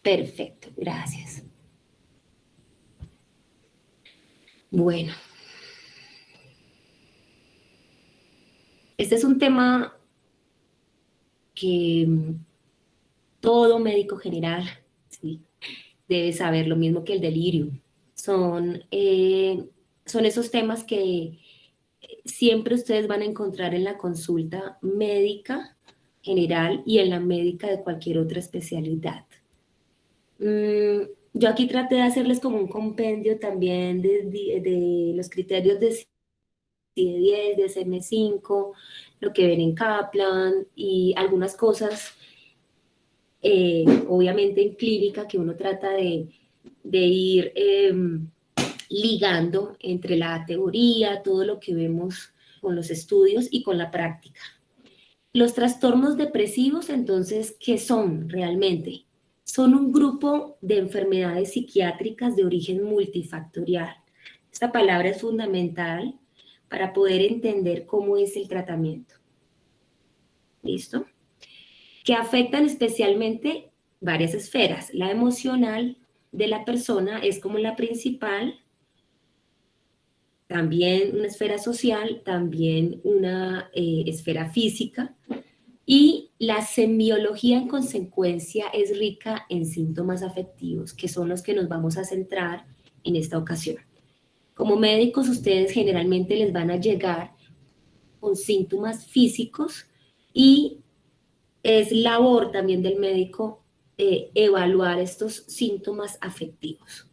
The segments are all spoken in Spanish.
Perfecto, gracias. Bueno, este es un tema que todo médico general, ¿sí?, debe saber, lo mismo que el delirio. Son, son esos temas que siempre ustedes van a encontrar en la consulta médica general y en la médica de cualquier otra especialidad. Yo aquí traté de hacerles como un compendio también de los criterios de CIE-10, de SM5, lo que ven en Kaplan y algunas cosas, obviamente en clínica, que uno trata de ir ligando entre la teoría, todo lo que vemos con los estudios y con la práctica. Los trastornos depresivos, entonces, ¿qué son realmente? Son un grupo de enfermedades psiquiátricas de origen multifactorial. Esta palabra es fundamental para poder entender cómo es el tratamiento. ¿Listo? Que afectan especialmente varias esferas. La emocional de la persona es como la principal, también una esfera social, también una esfera física, y la semiología en consecuencia es rica en síntomas afectivos, que son los que nos vamos a centrar en esta ocasión. Como médicos, ustedes generalmente les van a llegar con síntomas físicos y es labor también del médico evaluar estos síntomas afectivos.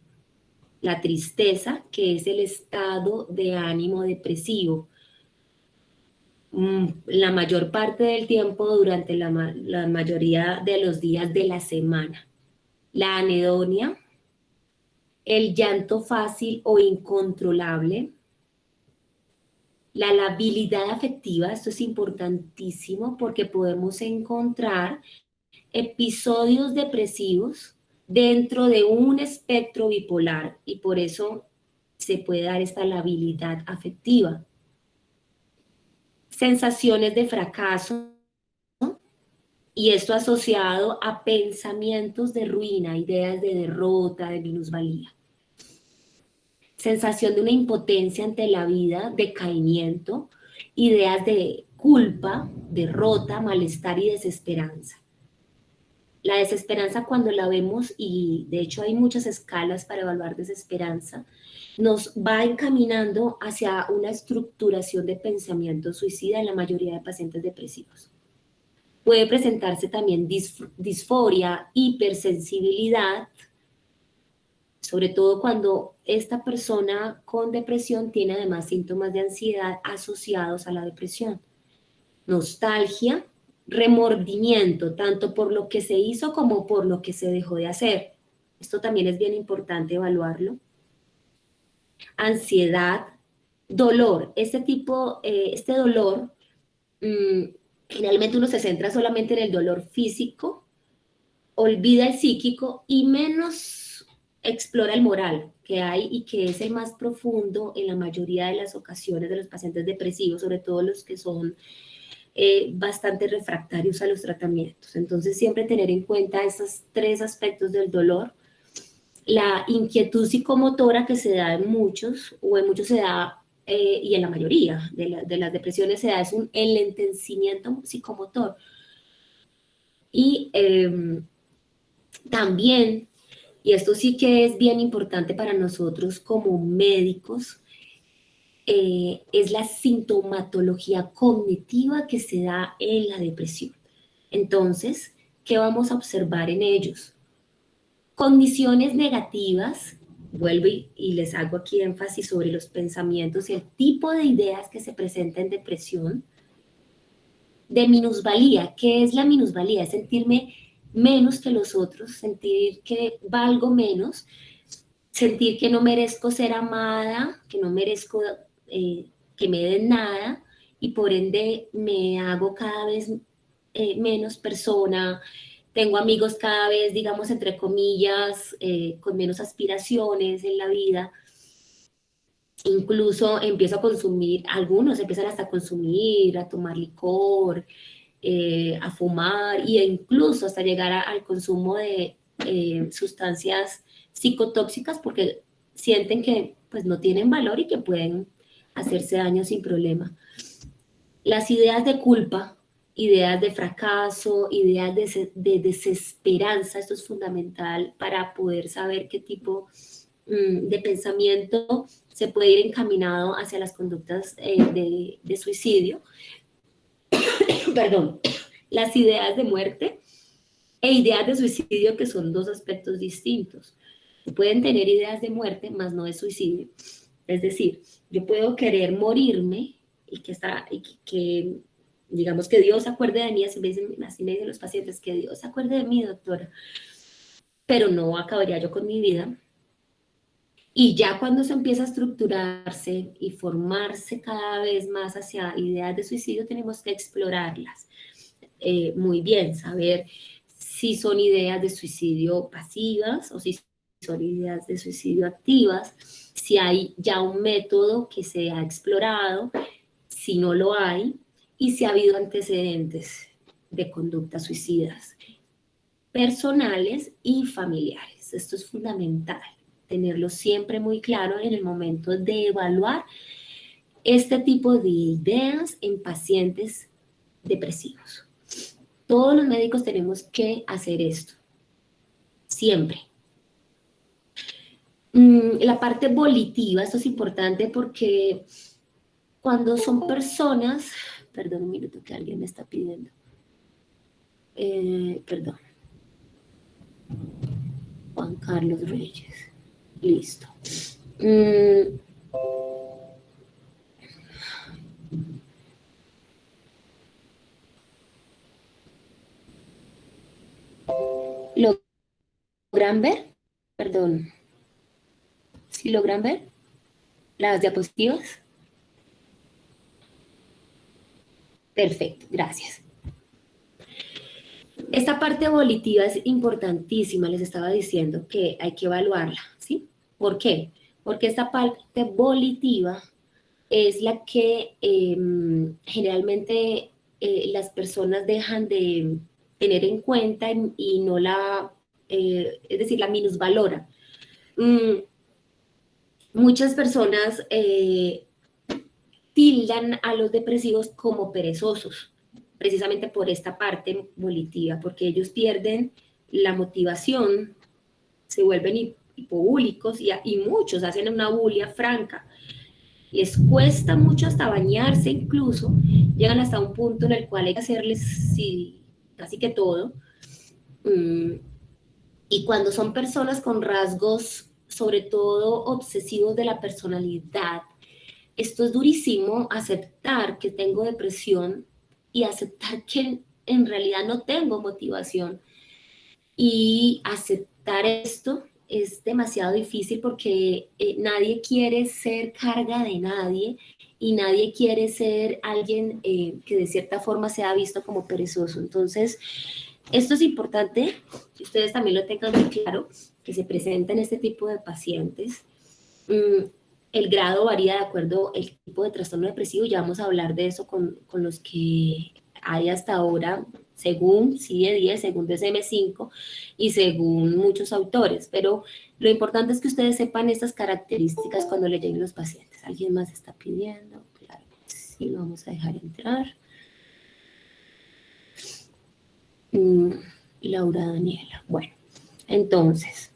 La tristeza, que es el estado de ánimo depresivo, la mayor parte del tiempo durante la mayoría de los días de la semana. La anedonia, el llanto fácil o incontrolable, la labilidad afectiva, esto es importantísimo porque podemos encontrar episodios depresivos dentro de un espectro bipolar y por eso se puede dar esta labilidad afectiva. Sensaciones de fracaso, y esto asociado a pensamientos de ruina, ideas de derrota, de minusvalía. Sensación de una impotencia ante la vida, decaimiento, ideas de culpa, derrota, malestar y desesperanza. La desesperanza, cuando la vemos, y de hecho hay muchas escalas para evaluar desesperanza, nos va encaminando hacia una estructuración de pensamiento suicida en la mayoría de pacientes depresivos. Puede presentarse también disforia, hipersensibilidad, sobre todo cuando esta persona con depresión tiene además síntomas de ansiedad asociados a la depresión. Nostalgia, remordimiento, tanto por lo que se hizo como por lo que se dejó de hacer. Esto también es bien importante evaluarlo. Ansiedad, dolor. Este dolor, generalmente uno se centra solamente en el dolor físico, olvida el psíquico y menos explora el moral que hay y que es el más profundo en la mayoría de las ocasiones de los pacientes depresivos, sobre todo los que son bastante refractarios a los tratamientos. Entonces, siempre tener en cuenta esos tres aspectos del dolor. La inquietud psicomotora que se da en muchos, o en muchos se da, y en la mayoría de las depresiones se da, es un enlentecimiento psicomotor. Y también, y esto sí que es bien importante para nosotros como médicos, es la sintomatología cognitiva que se da en la depresión. Entonces, ¿qué vamos a observar en ellos? Cogniciones negativas, vuelvo y les hago aquí énfasis sobre los pensamientos y el tipo de ideas que se presenta en depresión. De minusvalía, ¿qué es la minusvalía? Es sentirme menos que los otros, sentir que valgo menos, sentir que no merezco ser amada, que no merezco que me den nada y por ende me hago cada vez menos persona, tengo amigos cada vez, digamos, entre comillas, con menos aspiraciones en la vida. Incluso empiezo a consumir, algunos empiezan hasta a consumir, a tomar licor, a fumar e incluso hasta llegar al consumo sustancias psicotóxicas porque sienten que pues no tienen valor y que pueden hacerse daño sin problema. Las ideas de culpa, ideas de fracaso, ideas de desesperanza, esto es fundamental para poder saber qué tipo de pensamiento se puede ir encaminado hacia las conductas de suicidio. Perdón, las ideas de muerte e ideas de suicidio, que son dos aspectos distintos. Pueden tener ideas de muerte, más no de suicidio. Es decir, yo puedo querer morirme y que digamos que Dios se acuerde de mí, así me dicen los pacientes, que Dios se acuerde de mí, doctora, pero no acabaría yo con mi vida. Y ya cuando se empieza a estructurarse y formarse cada vez más hacia ideas de suicidio, tenemos que explorarlas muy bien, saber si son ideas de suicidio pasivas o si son ideas de suicidio activas, si hay ya un método que se ha explorado, si no lo hay, y si ha habido antecedentes de conductas suicidas personales y familiares. Esto es fundamental, tenerlo siempre muy claro en el momento de evaluar este tipo de ideas en pacientes depresivos. Todos los médicos tenemos que hacer esto, siempre. La parte volitiva, esto es importante porque cuando son personas, perdón un minuto que alguien me está pidiendo, perdón, Juan Carlos Reyes, listo. ¿Logran ver? Perdón, ¿sí logran ver las diapositivas? Perfecto, gracias. Esta parte volitiva es importantísima, les estaba diciendo que hay que evaluarla, ¿sí? ¿Por qué? Porque esta parte volitiva es la que generalmente las personas dejan de tener en cuenta y no la, es decir, la minusvaloran. Muchas personas tildan a los depresivos como perezosos, precisamente por esta parte volitiva, porque ellos pierden la motivación, se vuelven hipobúlicos y muchos hacen una bulia franca. Les cuesta mucho hasta bañarse incluso, llegan hasta un punto en el cual hay que hacerles sí, casi que todo. Y cuando son personas con rasgos, sobre todo obsesivos de la personalidad, esto es durísimo, aceptar que tengo depresión y aceptar que en realidad no tengo motivación. Y aceptar esto es demasiado difícil porque nadie quiere ser carga de nadie y nadie quiere ser alguien que de cierta forma sea visto como perezoso. Entonces, esto es importante que ustedes también lo tengan muy claro, que se presenten este tipo de pacientes. El grado varía de acuerdo al tipo de trastorno depresivo, ya vamos a hablar de eso con los que hay hasta ahora, según CIE-10, según DSM-5 y según muchos autores, pero lo importante es que ustedes sepan estas características cuando le lleguen los pacientes. ¿Alguien más está pidiendo? Claro, sí, lo vamos a dejar entrar. Laura Daniela. Bueno, entonces.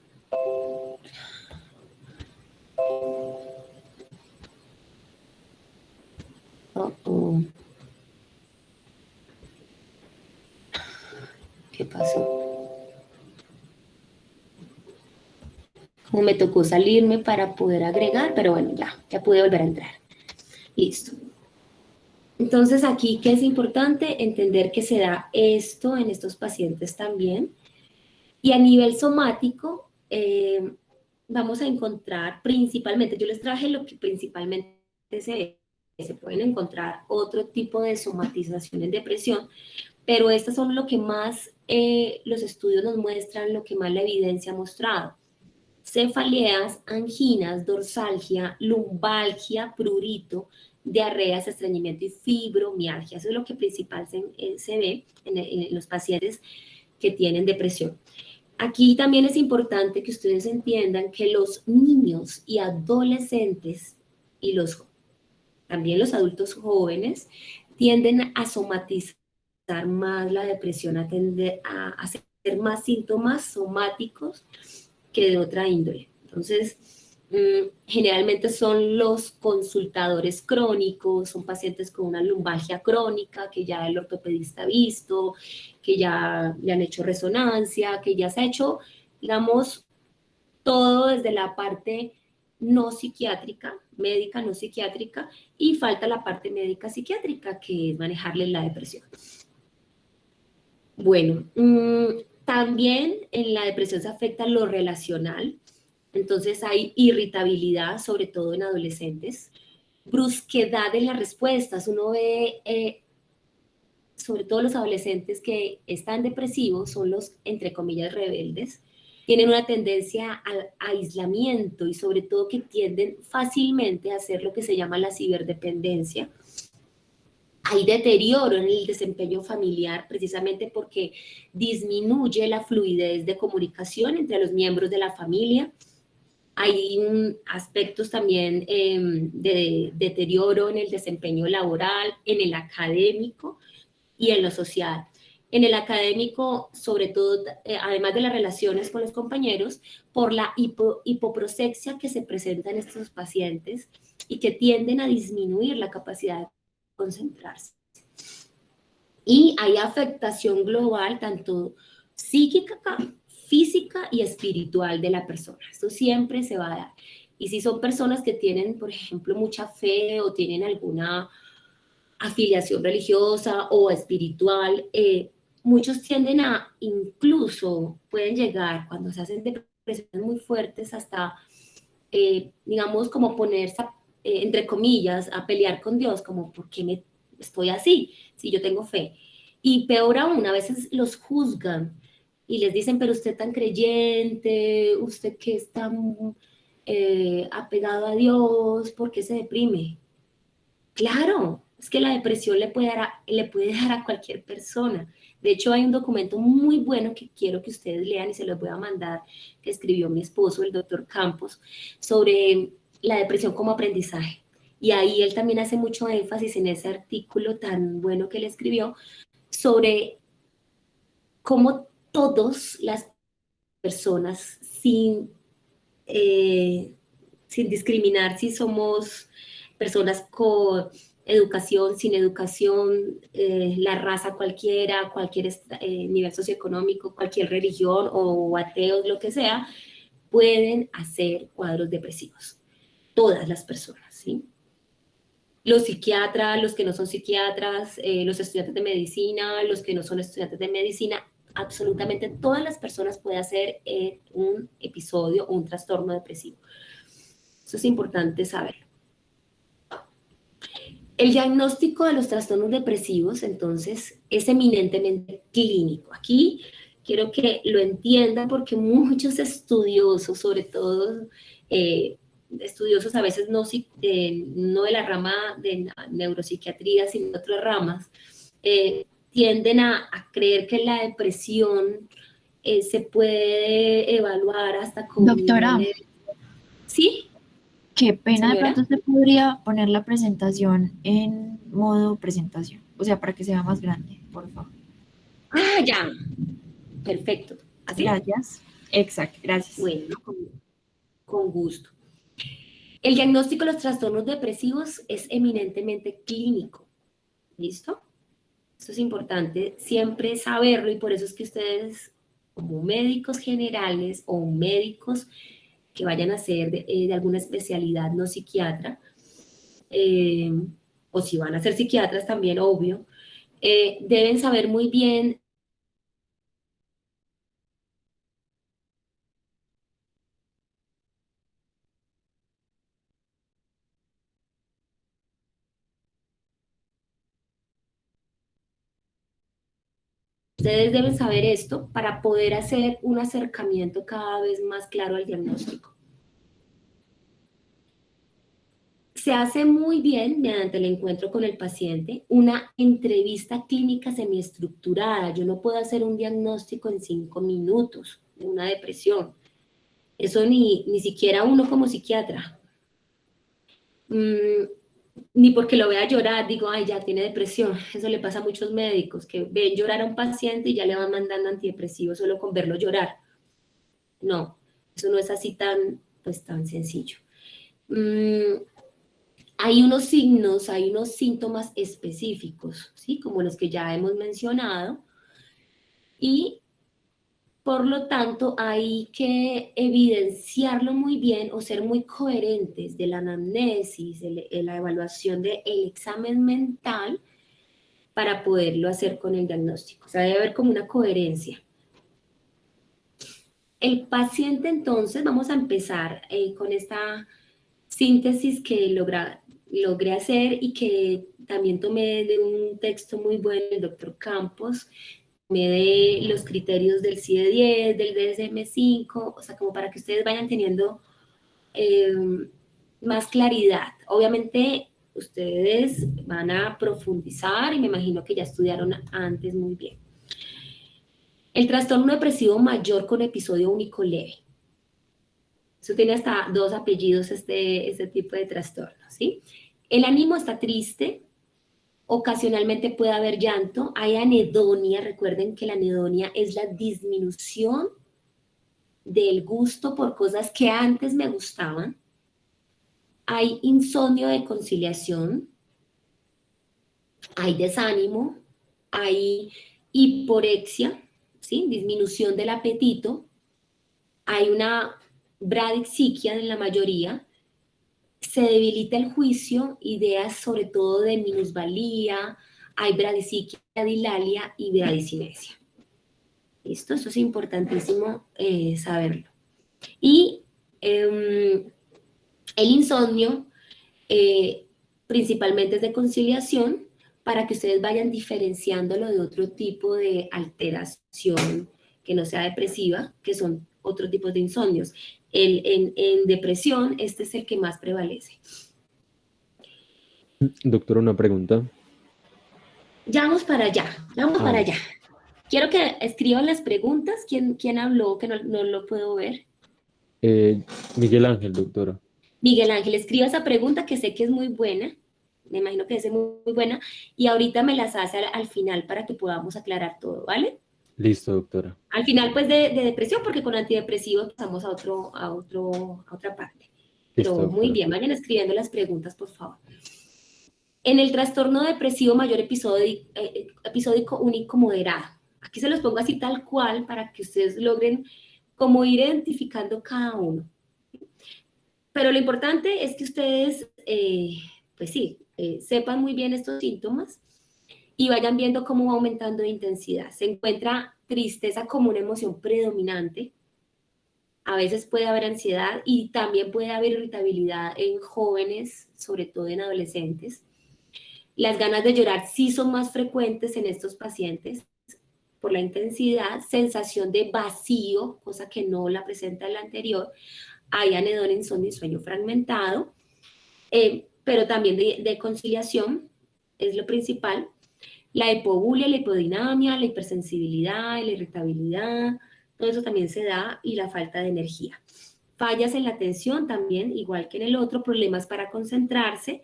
¿Qué pasó? Como me tocó salirme para poder agregar, pero bueno, ya pude volver a entrar. Listo. Entonces aquí, ¿qué es importante? Entender que se da esto en estos pacientes también. Y a nivel somático, vamos a encontrar principalmente, yo les traje lo que principalmente se ve. Se pueden encontrar otro tipo de somatización en depresión, pero estas son lo que más los estudios nos muestran, lo que más la evidencia ha mostrado. Cefaleas, anginas, dorsalgia, lumbalgia, prurito, diarreas, estreñimiento y fibromialgia. Eso es lo que principal se ve en los pacientes que tienen depresión. Aquí también es importante que ustedes entiendan que los niños y adolescentes y también los adultos jóvenes tienden a somatizar más la depresión, a tender a hacer más síntomas somáticos que de otra índole. Entonces, generalmente son los consultadores crónicos, son pacientes con una lumbalgia crónica que ya el ortopedista ha visto, que ya le han hecho resonancia, que ya se ha hecho, digamos, todo desde la parte no psiquiátrica, médica no psiquiátrica, y falta la parte médica psiquiátrica, que es manejarle la depresión. Bueno, también en la depresión se afecta lo relacional, entonces hay irritabilidad, sobre todo en adolescentes, brusquedad en las respuestas. Uno ve, sobre todo los adolescentes que están depresivos, son los, entre comillas, rebeldes, tienen una tendencia al aislamiento y sobre todo que tienden fácilmente a hacer lo que se llama la ciberdependencia. Hay deterioro en el desempeño familiar precisamente porque disminuye la fluidez de comunicación entre los miembros de la familia. Hay aspectos también de deterioro en el desempeño laboral, en el académico y en lo social. En el académico, sobre todo, además de las relaciones con los compañeros, por la hipoprosexia que se presenta en estos pacientes y que tienden a disminuir la capacidad de concentrarse. Y hay afectación global, tanto psíquica, física y espiritual de la persona. Esto siempre se va a dar. Y si son personas que tienen, por ejemplo, mucha fe o tienen alguna afiliación religiosa o espiritual, muchos tienden a, incluso pueden llegar, cuando se hacen depresiones muy fuertes, hasta, digamos, como ponerse, entre comillas, a pelear con Dios, como, ¿por qué me estoy así si yo tengo fe? Y peor aún, a veces los juzgan y les dicen, pero usted tan creyente, usted que es tan apegado a Dios, ¿por qué se deprime? Claro, es que la depresión le puede dar a cualquier persona. De hecho, hay un documento muy bueno que quiero que ustedes lean y se los voy a mandar, que escribió mi esposo, el doctor Campos, sobre la depresión como aprendizaje. Y ahí él también hace mucho énfasis en ese artículo tan bueno que él escribió sobre cómo todas las personas, sin discriminar si somos personas con educación, sin educación, la raza cualquiera, cualquier nivel socioeconómico, cualquier religión o ateos, lo que sea, pueden hacer cuadros depresivos. Todas las personas, ¿sí? Los psiquiatras, los que no son psiquiatras, los estudiantes de medicina, los que no son estudiantes de medicina, absolutamente todas las personas pueden hacer un episodio o un trastorno depresivo. Eso es importante saberlo. El diagnóstico de los trastornos depresivos, entonces, es eminentemente clínico. Aquí quiero que lo entiendan porque muchos estudiosos, sobre todo estudiosos a veces no de la rama de neuropsiquiatría, sino de otras ramas, tienden a creer que la depresión se puede evaluar hasta con Doctora, niveles... ¿Sí, qué pena, de señora? pronto usted podría poner la presentación en modo presentación, o sea, para que sea más grande, por favor. Ah, ya, perfecto. ¿Así? Gracias. Exacto, gracias. Bueno, con gusto. El diagnóstico de los trastornos depresivos es eminentemente clínico. ¿Listo? Esto es importante siempre saberlo y por eso es que ustedes, como médicos generales o médicos que vayan a ser de alguna especialidad no psiquiatra, eh, o si van a ser psiquiatras también, obvio, deben saber muy bien. Ustedes deben saber esto para poder hacer un acercamiento cada vez más claro al diagnóstico. Se hace muy bien mediante el encuentro con el paciente, una entrevista clínica semiestructurada. Yo no puedo hacer un diagnóstico en 5 minutos, una depresión. Eso ni siquiera uno como psiquiatra. Ni porque lo vea llorar, digo, ay, ya tiene depresión. Eso le pasa a muchos médicos, que ven llorar a un paciente y ya le van mandando antidepresivos solo con verlo llorar. No, eso no es así tan, pues, tan sencillo. Hay unos signos, hay unos síntomas específicos, ¿sí? Como los que ya hemos mencionado, y por lo tanto hay que evidenciarlo muy bien o ser muy coherentes de la anamnesis, de la evaluación del examen mental para poderlo hacer con el diagnóstico. O sea, debe haber como una coherencia. El paciente, entonces, vamos a empezar con esta síntesis que logré hacer y que también tomé de un texto muy bueno del doctor Campos, tomé de los criterios del CIE-10, del DSM-5, o sea, como para que ustedes vayan teniendo más claridad. Obviamente, ustedes van a profundizar y me imagino que ya estudiaron antes muy bien. El trastorno depresivo mayor con episodio único leve. Eso tiene hasta 2 apellidos, este tipo de trastorno, ¿sí? El ánimo está triste, ocasionalmente puede haber llanto, hay anedonia, recuerden que la anedonia es la disminución del gusto por cosas que antes me gustaban, hay insomnio de conciliación, hay desánimo, hay hiporexia, ¿sí? Disminución del apetito, hay una bradixiquia en la mayoría, se debilita el juicio, ideas sobre todo de minusvalía, hay bradisiquia, dilalia y bradicinesia. ¿Listo? Eso es importantísimo saberlo. Y el insomnio principalmente es de conciliación para que ustedes vayan diferenciándolo de otro tipo de alteración que no sea depresiva, que son otros tipos de insomnios. En depresión, este es el que más prevalece. Doctor, una pregunta. Ya vamos para allá, vamos para allá. Quiero que escriban las preguntas. ¿Quién habló? Que no lo puedo ver. Miguel Ángel, doctora. Miguel Ángel, escriba esa pregunta que sé que es muy buena. Me imagino que es muy buena. Y ahorita me las hace al final para que podamos aclarar todo, ¿vale? Listo, doctora. Al final, pues, de depresión, porque con antidepresivos pasamos a otra parte. Listo, Pero muy doctora. bien, vayan escribiendo las preguntas, por favor. En el trastorno depresivo mayor episódico único moderado. Aquí se los pongo así tal cual para que ustedes logren como ir identificando cada uno. Pero lo importante es que ustedes, pues sí, sepan muy bien estos síntomas y vayan viendo cómo va aumentando de intensidad. Se encuentra tristeza como una emoción predominante. A veces puede haber ansiedad y también puede haber irritabilidad en jóvenes, sobre todo en adolescentes. Las ganas de llorar sí son más frecuentes en estos pacientes por la intensidad, sensación de vacío, cosa que no la presenta el anterior. Hay anedonia, insomnio y sueño fragmentado, pero también de conciliación es lo principal. La hipobulia, la hipodinamia, la hipersensibilidad, la irritabilidad, todo eso también se da y la falta de energía. Fallas en la atención también, igual que en el otro, problemas para concentrarse,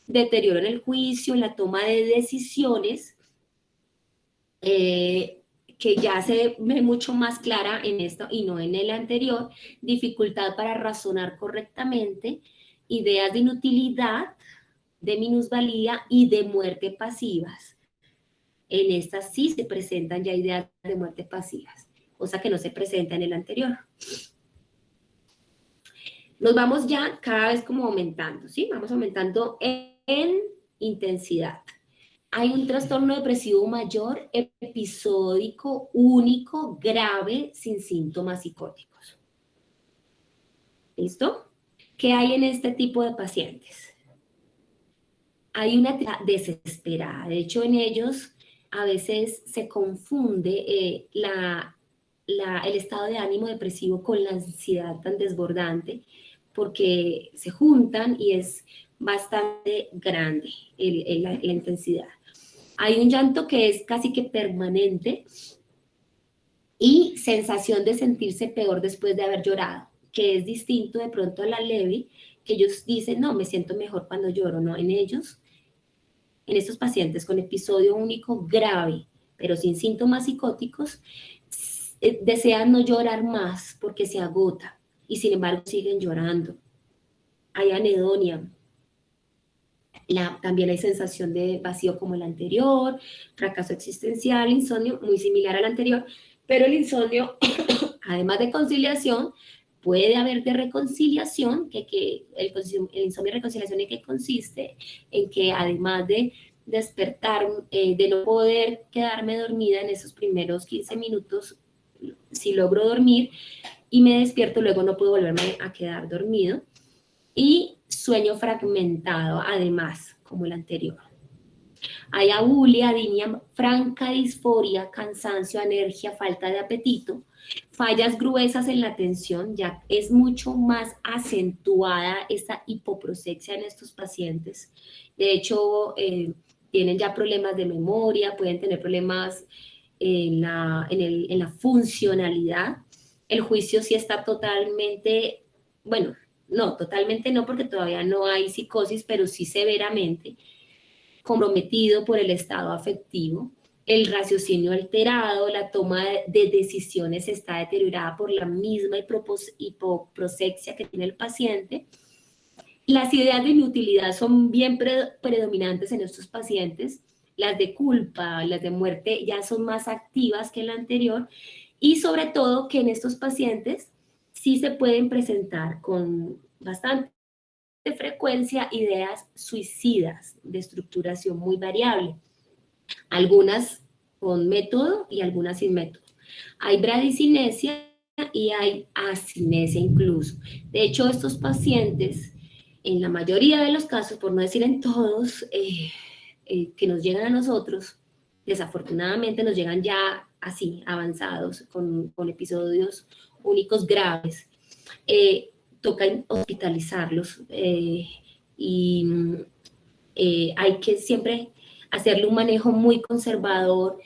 deterioro en el juicio, en la toma de decisiones, que ya se ve mucho más clara en esto y no en el anterior, dificultad para razonar correctamente, ideas de inutilidad, de minusvalía y de muerte pasivas. En estas sí se presentan ya ideas de muerte pasivas, cosa que no se presenta en el anterior. Nos vamos ya cada vez como aumentando, ¿sí? Vamos aumentando en intensidad. Hay un trastorno depresivo mayor, episódico, único, grave, sin síntomas psicóticos. ¿Listo? ¿Qué hay en este tipo de pacientes? Hay una desesperada. De hecho, en ellos a veces se confunde el estado de ánimo depresivo con la ansiedad tan desbordante, porque se juntan y es bastante grande la intensidad. Hay un llanto que es casi que permanente, y sensación de sentirse peor después de haber llorado, que es distinto de pronto a la leve, que ellos dicen, no, me siento mejor cuando lloro, no, en ellos, en estos pacientes con episodio único grave, pero sin síntomas psicóticos, desean no llorar más porque se agota y sin embargo siguen llorando. Hay anedonia. También hay sensación de vacío como el anterior, fracaso existencial, insomnio muy similar al anterior, pero el insomnio, además de conciliación, puede haber de reconciliación, el insomnio de reconciliación en que consiste en que además de despertar, de no poder quedarme dormida en esos primeros 15 minutos, si logro dormir y me despierto, luego no puedo volverme a quedar dormido. Y sueño fragmentado, además, como el anterior. Hay abulia, adinia, franca disforia, cansancio, anergia, falta de apetito, fallas gruesas en la atención, ya es mucho más acentuada esta hipoprosexia en estos pacientes. De hecho, tienen ya problemas de memoria, pueden tener problemas en la funcionalidad. El juicio sí está totalmente, bueno, no, totalmente no, porque todavía no hay psicosis, pero sí severamente comprometido por el estado afectivo, el raciocinio alterado, la toma de decisiones está deteriorada por la misma hipoprosexia que tiene el paciente. Las ideas de inutilidad son bien predominantes en estos pacientes, las de culpa, las de muerte ya son más activas que la anterior, y sobre todo que en estos pacientes sí se pueden presentar con bastante frecuencia ideas suicidas de estructuración muy variable, algunas con método y algunas sin método. Hay bradicinesia y hay acinesia incluso. De hecho, estos pacientes, en la mayoría de los casos, por no decir en todos, que nos llegan a nosotros, desafortunadamente nos llegan ya así, avanzados, con episodios únicos graves. Toca hospitalizarlos y hay que siempre hacerle un manejo muy conservador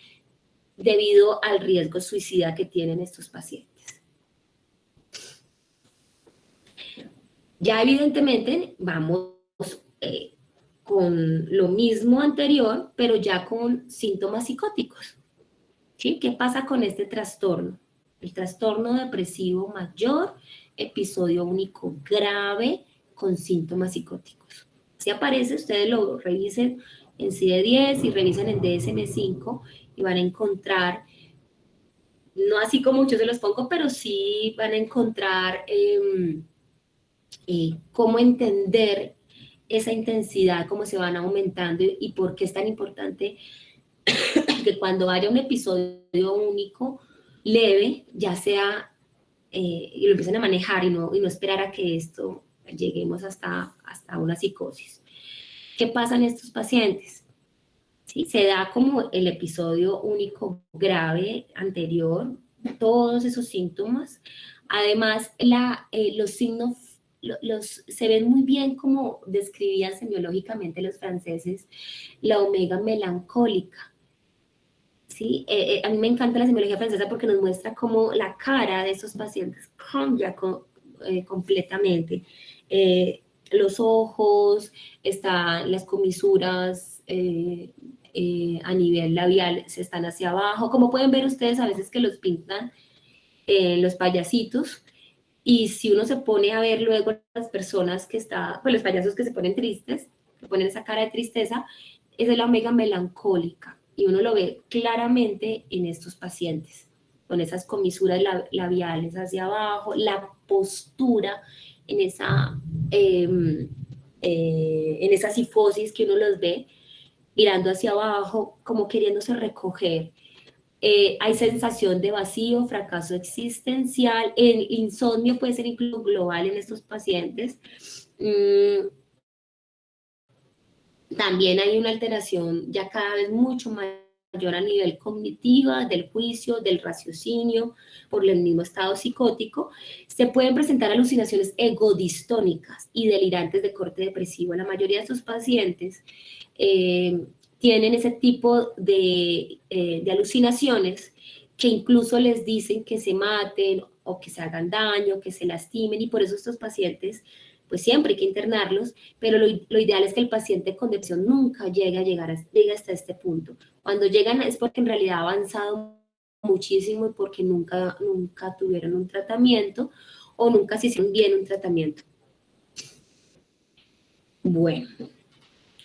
debido al riesgo suicida que tienen estos pacientes. Ya evidentemente vamos con lo mismo anterior, pero ya con síntomas psicóticos. ¿Sí? ¿Qué pasa con este trastorno? El trastorno depresivo mayor, episodio único grave con síntomas psicóticos. Si aparece, ustedes lo revisen en CIE-10 y revisen en DSM-5 y van a encontrar, no así como muchos se los pongo, pero sí van a encontrar cómo entender esa intensidad, cómo se van aumentando y por qué es tan importante que cuando haya un episodio único leve, ya sea, y lo empiecen a manejar y no esperar a que esto lleguemos hasta una psicosis. ¿Qué pasa en estos pacientes? ¿Sí? Se da como el episodio único grave anterior, todos esos síntomas. Además, los signos se ven muy bien como describían semiológicamente los franceses, la omega melancólica. ¿Sí? A mí me encanta la semiología francesa porque nos muestra cómo la cara de esos pacientes cambia completamente. Los ojos, las comisuras a nivel labial se están hacia abajo. Como pueden ver ustedes a veces que los pintan los payasitos. Y si uno se pone a ver luego las personas pues los payasos que se ponen tristes, que ponen esa cara de tristeza, es de la omega melancólica. Y uno lo ve claramente en estos pacientes, con esas comisuras labiales hacia abajo, la postura en esa sifosis que uno los ve, mirando hacia abajo, como queriéndose recoger. Hay sensación de vacío, fracaso existencial, el insomnio puede ser incluso global en estos pacientes. También hay una alteración ya cada vez mucho mayor a nivel cognitivo, del juicio, del raciocinio, por el mismo estado psicótico. Se pueden presentar alucinaciones egodistónicas y delirantes de corte depresivo. La mayoría de estos pacientes tienen ese tipo de alucinaciones que incluso les dicen que se maten o que se hagan daño, que se lastimen, y por eso estos pacientes, pues siempre hay que internarlos, pero lo ideal es que el paciente con depresión nunca llegue hasta este punto. Cuando llegan es porque en realidad ha avanzado muchísimo y porque nunca tuvieron un tratamiento o nunca se hicieron bien un tratamiento. Bueno,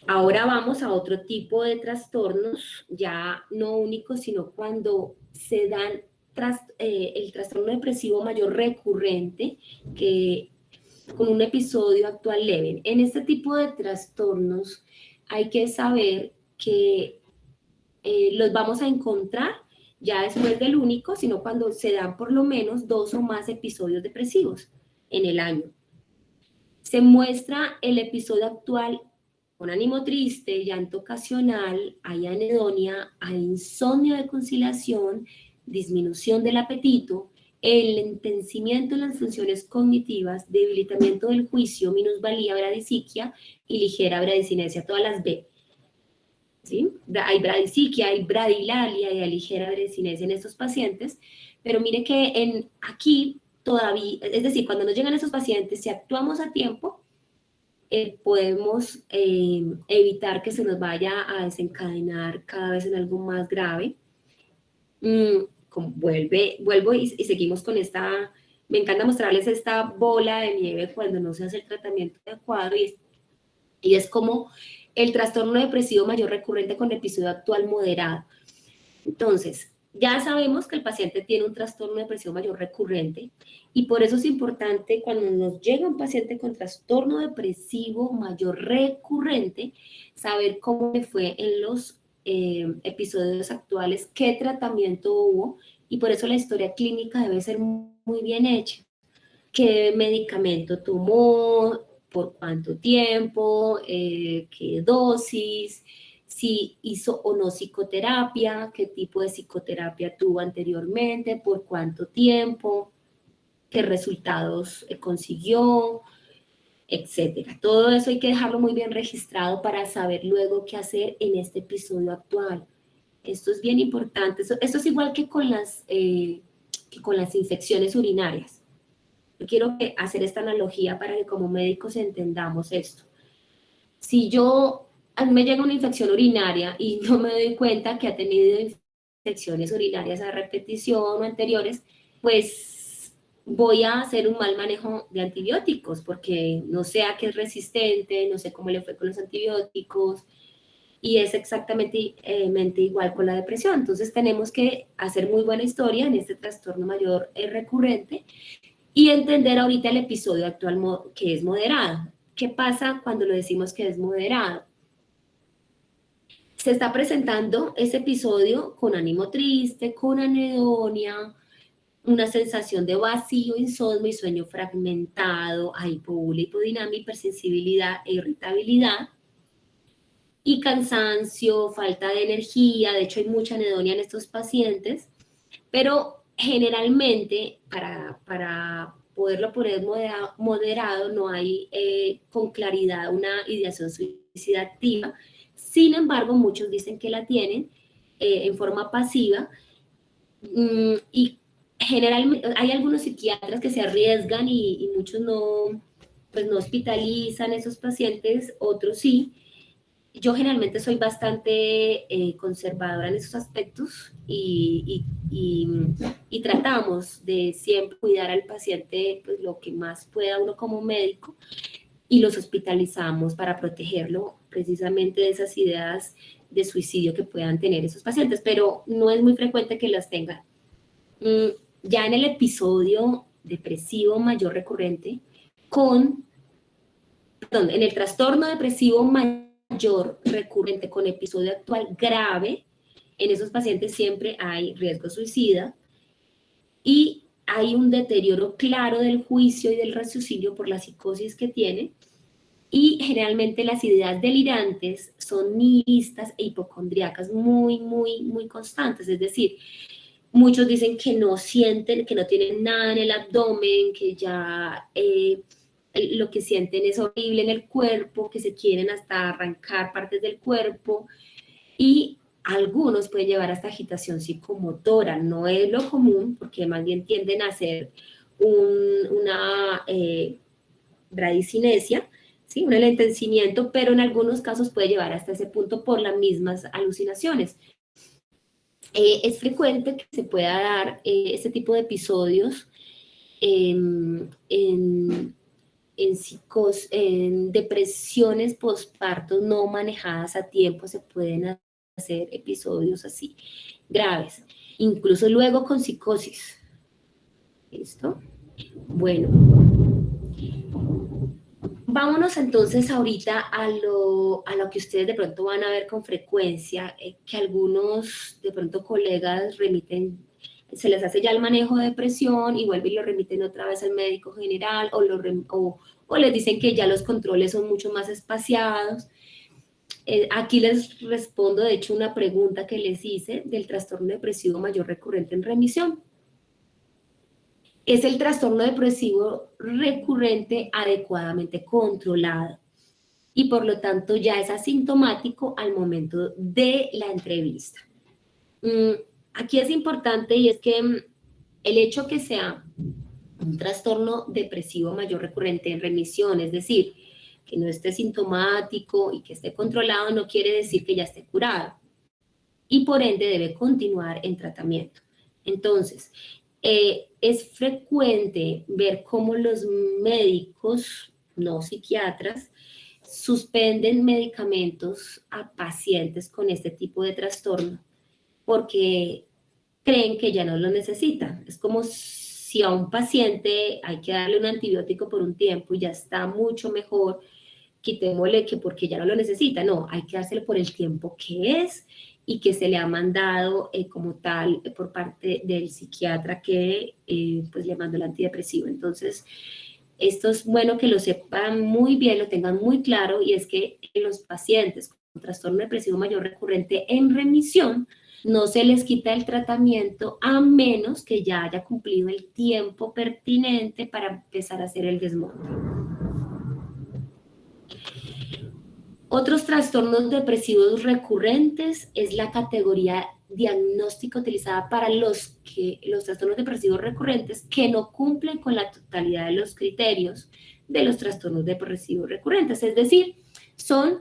ahora vamos a otro tipo de trastornos, ya no únicos, sino cuando se dan el trastorno depresivo mayor recurrente, que con un episodio actual leve. En este tipo de trastornos hay que saber que los vamos a encontrar ya después del único, sino cuando se dan por lo menos 2 o más episodios depresivos en el año. Se muestra el episodio actual con ánimo triste, llanto ocasional, hay anedonia, hay insomnio de conciliación, disminución del apetito, el enlentecimiento en las funciones cognitivas, debilitamiento del juicio, minusvalía, bradisiquia y ligera bradicinesia, todas las B. ¿Sí? Hay bradisiquia, hay bradilalia y hay ligera bradicinesia en estos pacientes, pero mire que aquí todavía, es decir, cuando nos llegan esos pacientes, si actuamos a tiempo, podemos evitar que se nos vaya a desencadenar cada vez en algo más grave. Vuelvo y seguimos con esta, me encanta mostrarles esta bola de nieve cuando no se hace el tratamiento adecuado y es como el trastorno depresivo mayor recurrente con episodio actual moderado. Entonces, ya sabemos que el paciente tiene un trastorno depresivo mayor recurrente y por eso es importante cuando nos llega un paciente con trastorno depresivo mayor recurrente, saber cómo le fue en los episodios actuales, qué tratamiento hubo, y por eso la historia clínica debe ser muy bien hecha. ¿Qué medicamento tomó? ¿Por cuánto tiempo? ¿Qué dosis? Si hizo o no psicoterapia, qué tipo de psicoterapia tuvo anteriormente, por cuánto tiempo, qué resultados consiguió, etcétera. Todo eso hay que dejarlo muy bien registrado para saber luego qué hacer en este episodio actual. Esto es bien importante. Esto es igual que con las infecciones urinarias. Yo quiero hacer esta analogía para que como médicos entendamos esto. Si a mí me llega una infección urinaria y no me doy cuenta que ha tenido infecciones urinarias a repetición o anteriores, pues voy a hacer un mal manejo de antibióticos porque no sé a qué es resistente, no sé cómo le fue con los antibióticos, y es exactamente igual con la depresión. Entonces tenemos que hacer muy buena historia en este trastorno mayor recurrente y entender ahorita el episodio actual que es moderado. ¿Qué pasa cuando lo decimos que es moderado? Se está presentando ese episodio con ánimo triste, con anedonia, una sensación de vacío, insomnio y sueño fragmentado, hipobulia, hipodinamia, hipersensibilidad e irritabilidad, y cansancio, falta de energía. De hecho hay mucha anedonia en estos pacientes, pero generalmente para poderlo poner moderado no hay con claridad una ideación suicida activa. Sin embargo, muchos dicen que la tienen en forma pasiva, y generalmente hay algunos psiquiatras que se arriesgan y muchos pues no hospitalizan a esos pacientes, otros sí. Yo generalmente soy bastante conservadora en esos aspectos y tratamos de siempre cuidar al paciente pues, lo que más pueda uno como médico, y los hospitalizamos para protegerlo precisamente de esas ideas de suicidio que puedan tener esos pacientes, pero no es muy frecuente que las tengan. Ya en el episodio depresivo mayor recurrente en el trastorno depresivo mayor recurrente con episodio actual grave, en esos pacientes siempre hay riesgo suicida y hay un deterioro claro del juicio y del raciocinio por la psicosis que tienen, y generalmente las ideas delirantes son nihilistas e hipocondríacas muy, muy, muy constantes. Es decir, muchos dicen que no sienten, que no tienen nada en el abdomen, que ya lo que sienten es horrible en el cuerpo, que se quieren hasta arrancar partes del cuerpo, y Algunos pueden llevar hasta agitación psicomotora, no es lo común porque más bien tienden a hacer una bradicinesia, ¿sí? Un enlentecimiento, pero en algunos casos puede llevar hasta ese punto por las mismas alucinaciones. Es frecuente que se pueda dar este tipo de episodios en depresiones postpartos no manejadas a tiempo, se pueden hacer episodios así graves, incluso luego con psicosis. ¿Listo? Bueno, vámonos entonces ahorita a lo que ustedes de pronto van a ver con frecuencia, que algunos de pronto colegas remiten, se les hace ya el manejo de depresión y vuelven y lo remiten otra vez al médico general o les dicen que ya los controles son mucho más espaciados. Aquí les respondo, de hecho, una pregunta que les hice del trastorno depresivo mayor recurrente en remisión. Es el trastorno depresivo recurrente adecuadamente controlado y por lo tanto ya es asintomático al momento de la entrevista. Aquí es importante y es que el hecho que sea un trastorno depresivo mayor recurrente en remisión, es decir, que no esté sintomático y que esté controlado, no quiere decir que ya esté curado y por ende debe continuar en tratamiento. Entonces, es frecuente ver cómo los médicos, no psiquiatras, suspenden medicamentos a pacientes con este tipo de trastorno porque creen que ya no lo necesitan. Es como si a un paciente hay que darle un antibiótico por un tiempo y ya está mucho mejor, quitémosle que porque ya no lo necesita. No, hay que dárselo por el tiempo que es y que se le ha mandado como tal por parte del psiquiatra que pues le mandó el antidepresivo. Entonces, esto es bueno que lo sepan muy bien, lo tengan muy claro, y es que en los pacientes con trastorno depresivo mayor recurrente en remisión, no se les quita el tratamiento a menos que ya haya cumplido el tiempo pertinente para empezar a hacer el desmonte. Otros trastornos depresivos recurrentes es la categoría diagnóstica utilizada para los trastornos depresivos recurrentes que no cumplen con la totalidad de los criterios de los trastornos depresivos recurrentes. Es decir, son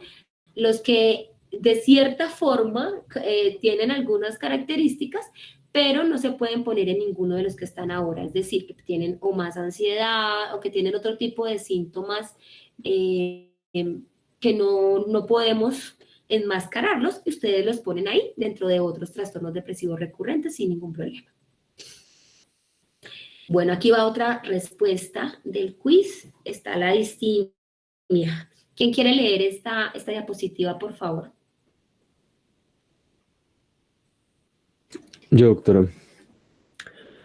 los que de cierta forma tienen algunas características, pero no se pueden poner en ninguno de los que están ahora. Es decir, que tienen o más ansiedad o que tienen otro tipo de síntomas que no podemos enmascararlos, y ustedes los ponen ahí dentro de otros trastornos depresivos recurrentes sin ningún problema. Bueno, aquí va otra respuesta del quiz. Está la distimia. ¿Quién quiere leer esta diapositiva, por favor? Yo, doctora.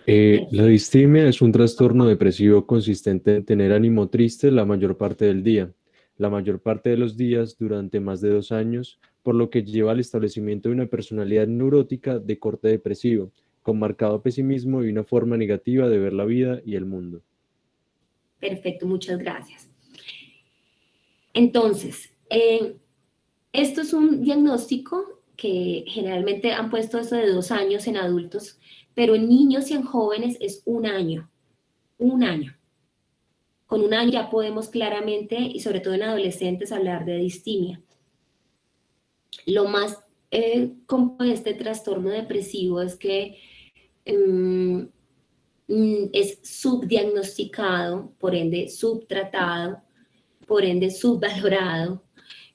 La distimia es un trastorno depresivo consistente en tener ánimo triste la mayor parte del día, la mayor parte de los días durante más de 2 años, por lo que lleva al establecimiento de una personalidad neurótica de corte depresivo, con marcado pesimismo y una forma negativa de ver la vida y el mundo. Perfecto, muchas gracias. Entonces, esto es un diagnóstico que generalmente han puesto eso de 2 años en adultos, pero en niños y en jóvenes es 1 año. 1 año. Con 1 año ya podemos claramente, y sobre todo en adolescentes, hablar de distimia. Lo más común de este trastorno depresivo es que es subdiagnosticado, por ende subtratado, por ende subvalorado,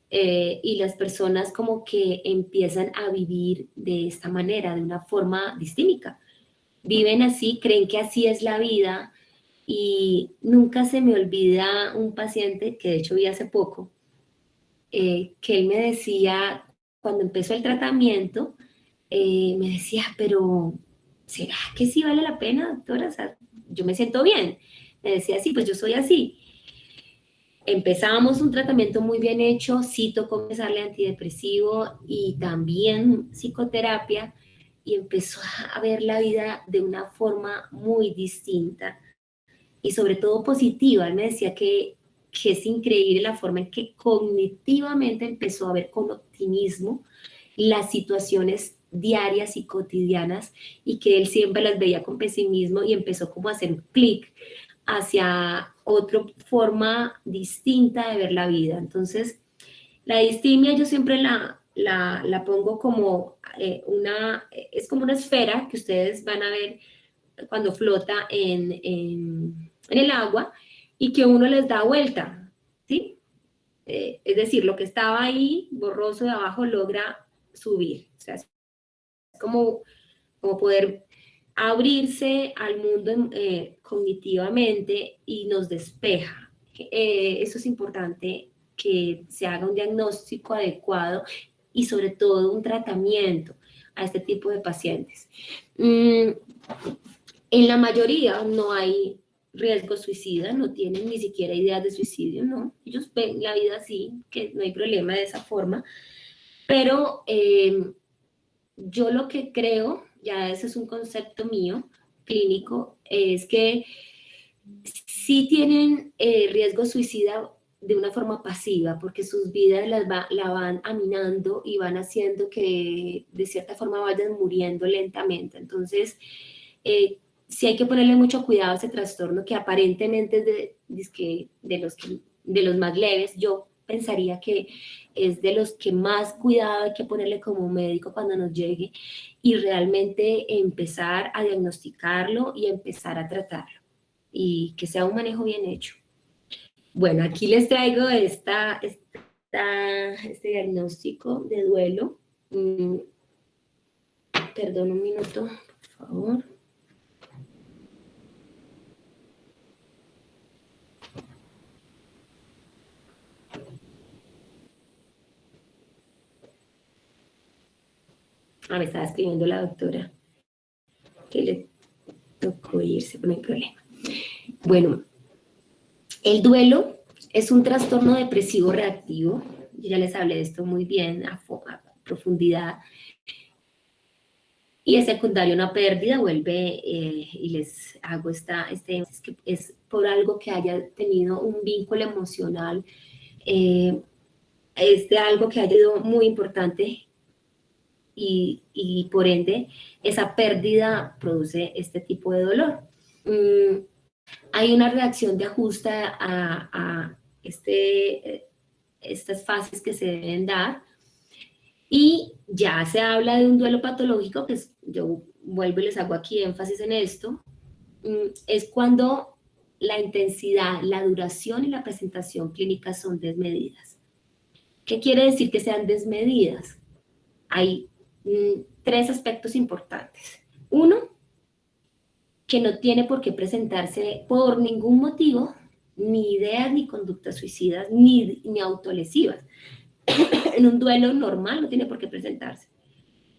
y las personas como que empiezan a vivir de esta manera, de una forma distímica. Viven así, creen que así es la vida, y nunca se me olvida un paciente que de hecho vi hace poco, que él me decía, cuando empezó el tratamiento, me decía, pero ¿será que sí vale la pena, doctora? O sea, yo me siento bien. Me decía, sí, pues yo soy así. Empezábamos un tratamiento muy bien hecho, sí tocó empezarle antidepresivo y también psicoterapia, y empezó a ver la vida de una forma muy distinta y sobre todo positiva. Él me decía que es increíble la forma en que cognitivamente empezó a ver con optimismo las situaciones diarias y cotidianas y que él siempre las veía con pesimismo y empezó como a hacer un clic hacia otra forma distinta de ver la vida. Entonces, la distimia yo siempre la pongo como es como una esfera que ustedes van a ver cuando flota en el agua y que uno les da vuelta, ¿sí? Es decir, lo que estaba ahí borroso de abajo logra subir. O sea, es como poder abrirse al mundo cognitivamente y nos despeja. Eso es importante, que se haga un diagnóstico adecuado y sobre todo un tratamiento a este tipo de pacientes. En la mayoría no hay riesgo suicida, no tienen ni siquiera ideas de suicidio, no. Ellos ven la vida así, que no hay problema de esa forma, pero yo lo que creo, ya ese es un concepto mío, clínico, es que sí tienen riesgo suicida de una forma pasiva, porque sus vidas la van aminando y van haciendo que de cierta forma vayan muriendo lentamente. Entonces, sí hay que ponerle mucho cuidado a ese trastorno que aparentemente de los más leves. Yo pensaría que es de los que más cuidado hay que ponerle como médico cuando nos llegue y realmente empezar a diagnosticarlo y empezar a tratarlo y que sea un manejo bien hecho. Bueno, aquí les traigo este diagnóstico de duelo. Perdón un minuto, por favor. Me estaba escribiendo la doctora que le tocó irse, no hay problema. Bueno, el duelo es un trastorno depresivo reactivo. Yo ya les hablé de esto muy bien a profundidad. Y es secundario a una pérdida, vuelve y les hago es que es por algo que haya tenido un vínculo emocional, es de algo que haya sido muy importante y por ende esa pérdida produce este tipo de dolor. Hay una reacción de ajuste a estas fases que se deben dar y ya se habla de un duelo patológico, que yo vuelvo y les hago aquí énfasis en esto, es cuando la intensidad, la duración y la presentación clínica son desmedidas. ¿Qué quiere decir que sean desmedidas? Hay tres aspectos importantes. Uno, que no tiene por qué presentarse por ningún motivo, ni ideas ni conductas suicidas, ni autolesivas. En un duelo normal no tiene por qué presentarse.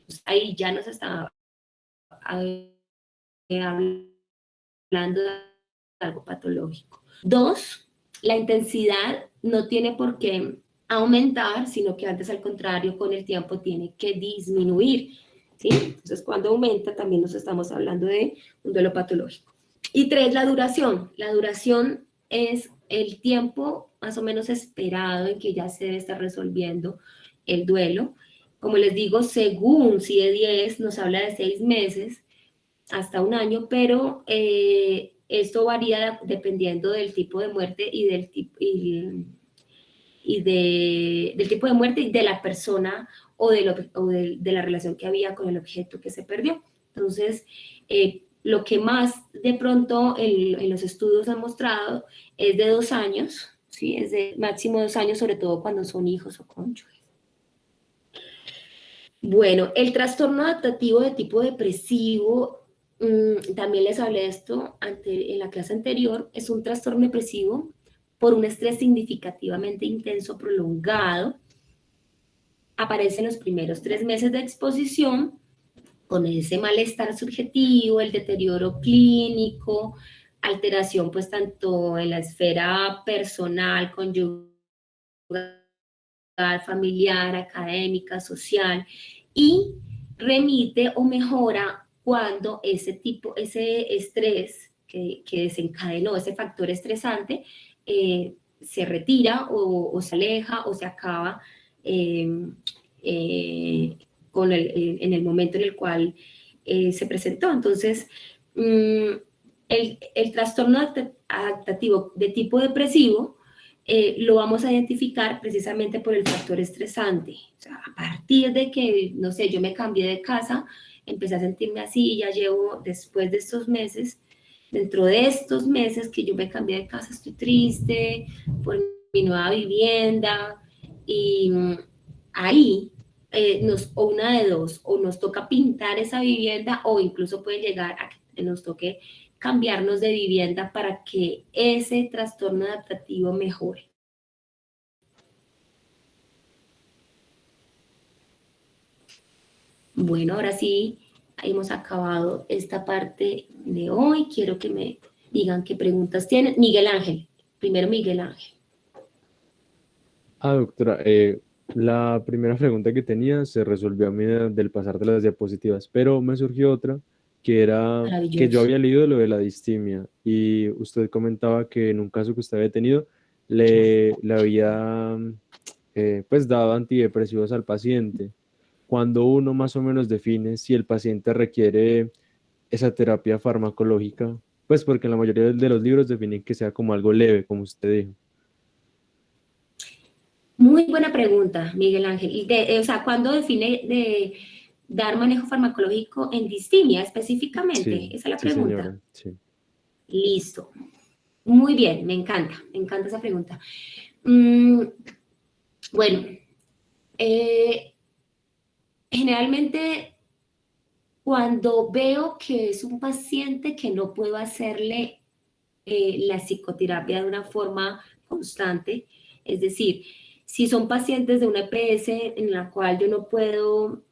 Pues ahí ya nos está hablando de algo patológico. Dos, la intensidad no tiene por qué aumentar, sino que antes al contrario, con el tiempo tiene que disminuir, ¿sí? Entonces, cuando aumenta, también nos estamos hablando de un duelo patológico. Y tres, la duración. La duración es el tiempo más o menos esperado en que ya se debe estar resolviendo el duelo. Como les digo, según CIE-10 nos habla de 6 meses hasta un año, pero esto varía dependiendo del tipo de muerte y del tipo de muerte y de la persona o de la relación que había con el objeto que se perdió. Entonces, lo que más de pronto en los estudios han mostrado es de 2 años, ¿sí? Es de máximo 2 años, sobre todo cuando son hijos o cónyuges. Bueno, el trastorno adaptativo de tipo depresivo, también les hablé de esto en la clase anterior, es un trastorno depresivo por un estrés significativamente intenso, prolongado. Aparece en los primeros 3 meses de exposición, con ese malestar subjetivo, el deterioro clínico, alteración pues tanto en la esfera personal, conyugal, familiar, académica, social, y remite o mejora cuando ese estrés que desencadenó, ese factor estresante, se retira o se aleja o se acaba en el momento en el cual se presentó. Entonces, el trastorno adaptativo de tipo depresivo lo vamos a identificar precisamente por el factor estresante. O sea, a partir de que, no sé, yo me cambié de casa, empecé a sentirme así y ya llevo, después de estos meses, dentro de estos meses que yo me cambié de casa, estoy triste por mi nueva vivienda y ahí o una de dos, o nos toca pintar esa vivienda o incluso puede llegar a que nos toque cambiarnos de vivienda para que ese trastorno adaptativo mejore. Bueno, ahora sí, hemos acabado esta parte de hoy. Quiero que me digan qué preguntas tienen. Miguel Ángel, primero Miguel Ángel. Doctora, la primera pregunta que tenía se resolvió a medida del pasar de las diapositivas, pero me surgió otra que era que yo Maravilloso. había leído lo de la distimia y usted comentaba que en un caso que usted había tenido le había pues dado antidepresivos al paciente. Cuando uno más o menos define si el paciente requiere esa terapia farmacológica, pues porque en la mayoría de los libros definen que sea como algo leve, como usted dijo. Muy buena pregunta, Miguel Ángel. O sea, ¿cuándo define de dar manejo farmacológico en distimia específicamente? Sí, Esa es la sí, pregunta. señora, sí. Listo. Muy bien, me encanta esa pregunta. Bueno, generalmente cuando veo que es un paciente que no puedo hacerle la psicoterapia de una forma constante, es decir, si son pacientes de una EPS en la cual yo no puedo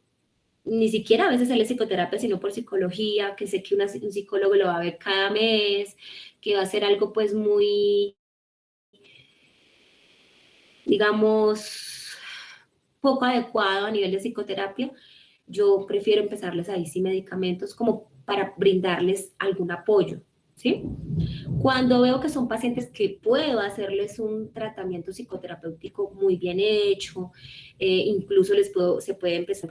ni siquiera a veces hacerle psicoterapia, sino por psicología, que sé que un psicólogo lo va a ver cada mes, que va a ser algo pues muy, digamos, poco adecuado a nivel de psicoterapia, yo prefiero empezarles ahí sí medicamentos como para brindarles algún apoyo, ¿sí? Cuando veo que son pacientes que puedo hacerles un tratamiento psicoterapéutico muy bien hecho, incluso se puede empezar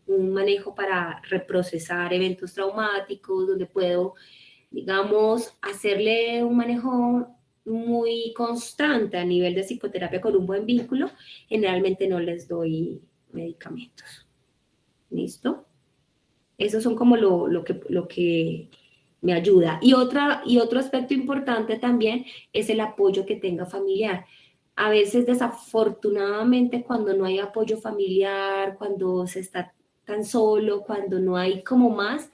un manejo para reprocesar eventos traumáticos, donde puedo, digamos, hacerle un manejo muy constante a nivel de psicoterapia con un buen vínculo, generalmente no les doy medicamentos. ¿Listo? Esos son como lo que me ayuda. Y otro aspecto importante también es el apoyo que tenga familiar. A veces, desafortunadamente, cuando no hay apoyo familiar, cuando se está tan solo, cuando no hay como más,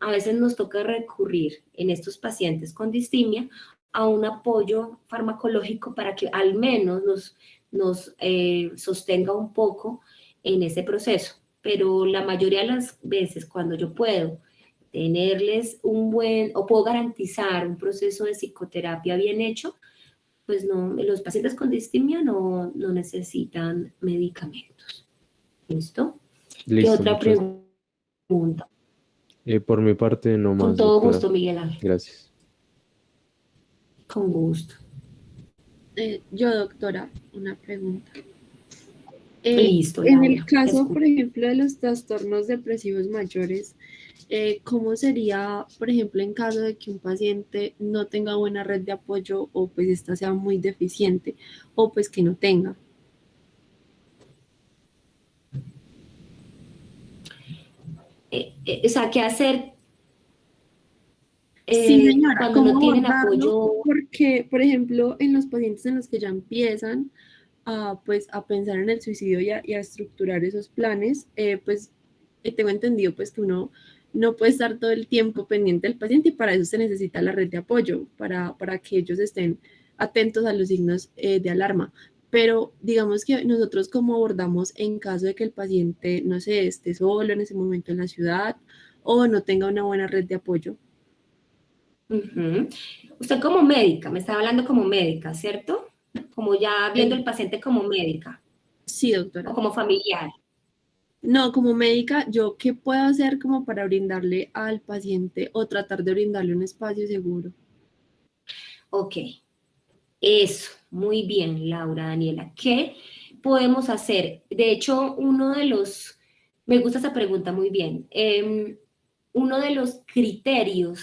a veces nos toca recurrir en estos pacientes con distimia a un apoyo farmacológico para que al menos nos sostenga un poco en ese proceso. Pero la mayoría de las veces cuando yo puedo tenerles o puedo garantizar un proceso de psicoterapia bien hecho, pues no, los pacientes con distimia no necesitan medicamentos. ¿Listo? ¿Qué Listo, otra muchas. pregunta? Por mi parte, no Con más, todo doctora. gusto, Miguel Ángel. Gracias. Con gusto. Yo, doctora, una pregunta. Listo, En el Laura. Te caso, por escucho. ejemplo, de los trastornos depresivos mayores, ¿cómo sería, por ejemplo, en caso de que un paciente no tenga buena red de apoyo o pues esta sea muy deficiente o pues que no tenga? O sea, ¿qué hacer Sí, señora, cuando ¿cómo no tienen abordarlo? apoyo? Porque, por ejemplo, en los pacientes en los que ya empiezan pues, a pensar en el suicidio y a estructurar esos planes, pues tengo entendido pues, que uno no puede estar todo el tiempo pendiente del paciente y para eso se necesita la red de apoyo, para que ellos estén atentos a los signos de alarma. Pero digamos que nosotros cómo abordamos en caso de que el paciente, no sé, esté solo en ese momento en la ciudad o no tenga una buena red de apoyo. Ujú. Usted como médica, me estaba hablando como médica, ¿cierto? Como ya viendo Eh, el paciente como médica sí, o doctora. como familiar. No, como médica, ¿yo qué puedo hacer como para brindarle al paciente o tratar de brindarle un espacio seguro? Ok, eso, muy bien, Laura, Daniela. ¿Qué podemos hacer? De hecho, uno de los Me gusta esa pregunta, muy bien. Uno de los criterios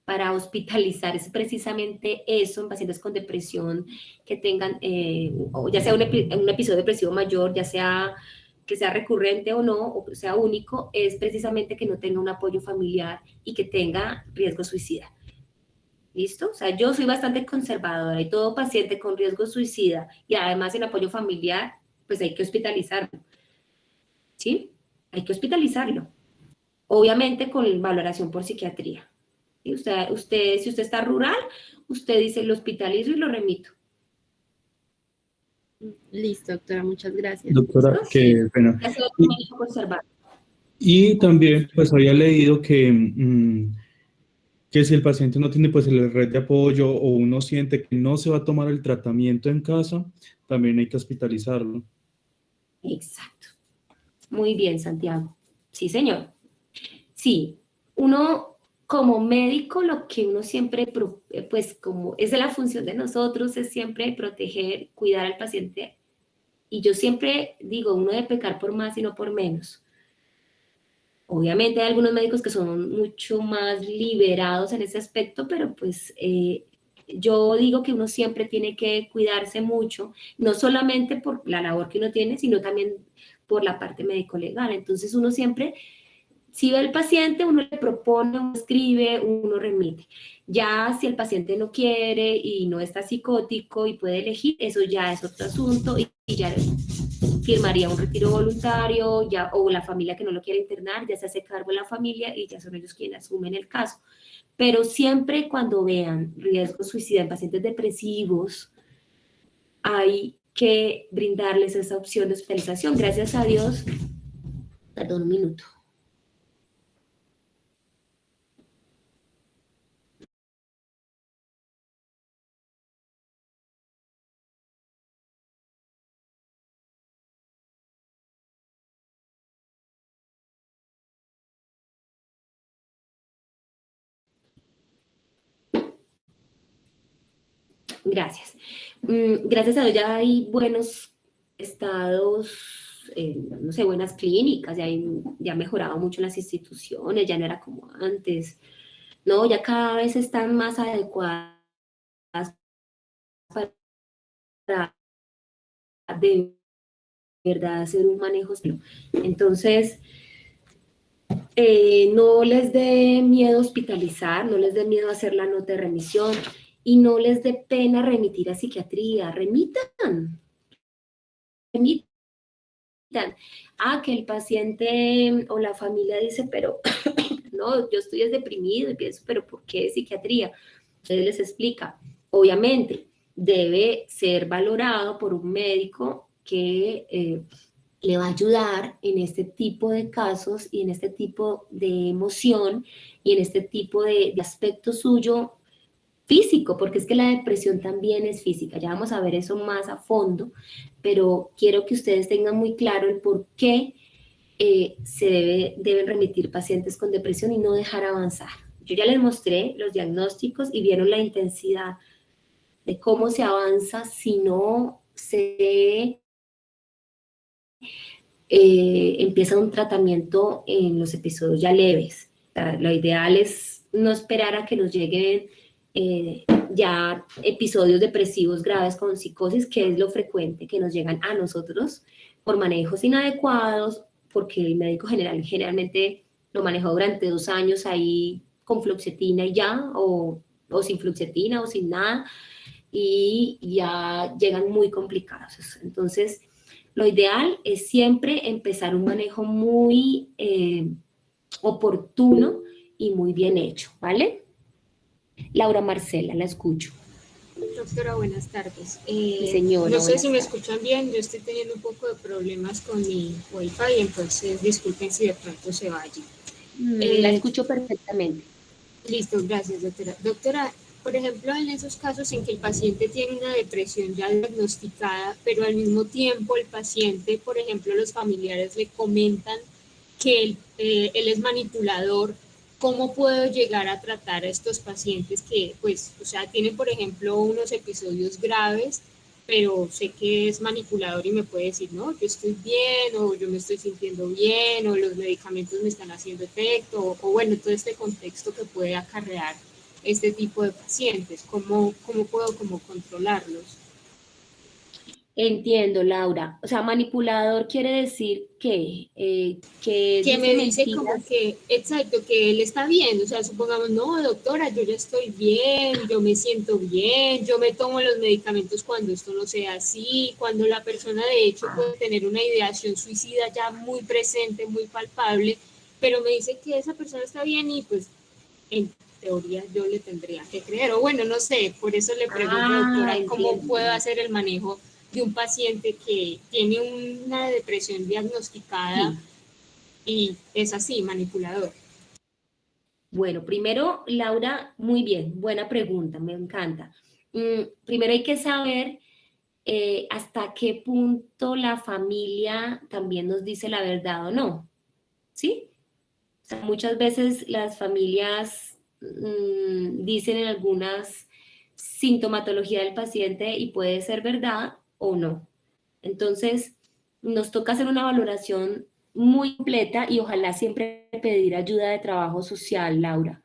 para hospitalizar es precisamente eso en pacientes con depresión que tengan, o ya sea un episodio depresivo mayor, ya sea que sea recurrente o no, o que sea único, es precisamente que no tenga un apoyo familiar y que tenga riesgo suicida. ¿Listo? O sea, yo soy bastante conservadora y todo paciente con riesgo suicida y además en apoyo familiar, pues hay que hospitalizarlo. ¿Sí? Hay que hospitalizarlo. Obviamente con valoración por psiquiatría. ¿Sí? Si usted está rural, usted dice lo hospitalizo y lo remito. Listo, doctora, muchas gracias. Doctora, ¿Listo? qué pena. Ya sea un médico conservador. Y también, pues había leído que si el paciente no tiene pues la red de apoyo o uno siente que no se va a tomar el tratamiento en casa, también hay que hospitalizarlo. Exacto. Muy bien, Santiago. Sí, señor. Sí, uno como médico, lo que uno siempre, pues como es de la función de nosotros, es siempre proteger, cuidar al paciente. Y yo siempre digo, uno debe pecar por más y no por menos. Obviamente hay algunos médicos que son mucho más liberados en ese aspecto, pero pues yo digo que uno siempre tiene que cuidarse mucho, no solamente por la labor que uno tiene, sino también por la parte médico-legal. Entonces uno siempre, si ve al paciente, uno le propone, uno escribe, uno remite. Ya si el paciente no quiere y no está psicótico y puede elegir, eso ya es otro asunto y ya firmaría un retiro voluntario, ya, o la familia que no lo quiere internar, ya se hace cargo de la familia y ya son ellos quienes asumen el caso. Pero siempre cuando vean riesgo suicida en pacientes depresivos, hay que brindarles esa opción de hospitalización. Gracias a Dios, perdón un minuto. Gracias. Gracias a Dios ya hay buenos estados, no sé, buenas clínicas, ya ha mejorado mucho las instituciones, ya no era como antes, ¿no? Ya cada vez están más adecuadas para de verdad hacer un manejo. Entonces, no les dé miedo hospitalizar, no les dé miedo hacer la nota de remisión y no les dé pena remitir a psiquiatría, remitan. Que el paciente o la familia dice, pero no, yo estoy deprimido y pienso, pero ¿por qué psiquiatría? Entonces les explica, obviamente debe ser valorado por un médico que le va a ayudar en este tipo de casos y en este tipo de emoción y en este tipo de aspecto suyo físico, porque es que la depresión también es física, ya vamos a ver eso más a fondo, pero quiero que ustedes tengan muy claro el por qué deben remitir pacientes con depresión y no dejar avanzar. Yo ya les mostré los diagnósticos y vieron la intensidad de cómo se avanza si no se empieza un tratamiento en los episodios ya leves. Lo ideal es no esperar a que nos lleguen ya episodios depresivos graves con psicosis, que es lo frecuente, que nos llegan a nosotros por manejos inadecuados, porque el médico generalmente lo manejó durante 2 años ahí con fluoxetina y ya, o sin fluoxetina o sin nada, y ya llegan muy complicados. Entonces, lo ideal es siempre empezar un manejo muy oportuno y muy bien hecho, ¿vale? Laura Marcela, la escucho. Doctora, buenas tardes. Sí, señora, no sé si me tardes. escuchan bien, yo estoy teniendo un poco de problemas con mi Wi-Fi, entonces disculpen si de pronto se va allí. La escucho perfectamente. Listo, gracias, doctora. Doctora, por ejemplo, en esos casos en que el paciente tiene una depresión ya diagnosticada, pero al mismo tiempo el paciente, por ejemplo, los familiares le comentan que él es manipulador, ¿cómo puedo llegar a tratar a estos pacientes que, pues, o sea, tienen, por ejemplo, unos episodios graves, pero sé que es manipulador y me puede decir, no, yo estoy bien, o yo me estoy sintiendo bien, o los medicamentos me están haciendo efecto, o bueno, todo este contexto que puede acarrear este tipo de pacientes. ¿Cómo puedo como controlarlos? Entiendo, Laura. O sea, manipulador quiere decir que Que me dice dice como mentiras. que, exacto, que él está bien, o sea, supongamos, no, doctora, yo ya estoy bien, yo me siento bien, yo me tomo los medicamentos cuando esto no sea así, cuando la persona de hecho puede tener una ideación suicida ya muy presente, muy palpable, pero me dice que esa persona está bien y pues en teoría yo le tendría que creer, o bueno, no sé, por eso le pregunto, Ah, doctora, ¿cómo entiendo. puedo hacer el manejo de un paciente que tiene una depresión diagnosticada? Sí. Y es así, manipulador. Bueno, primero, Laura, muy bien, buena pregunta, me encanta. Primero hay que saber hasta qué punto la familia también nos dice la verdad o no, ¿sí? O sea, muchas veces las familias dicen en algunas sintomatología del paciente y puede ser verdad o no. Entonces, nos toca hacer una valoración muy completa y ojalá siempre pedir ayuda de trabajo social, Laura.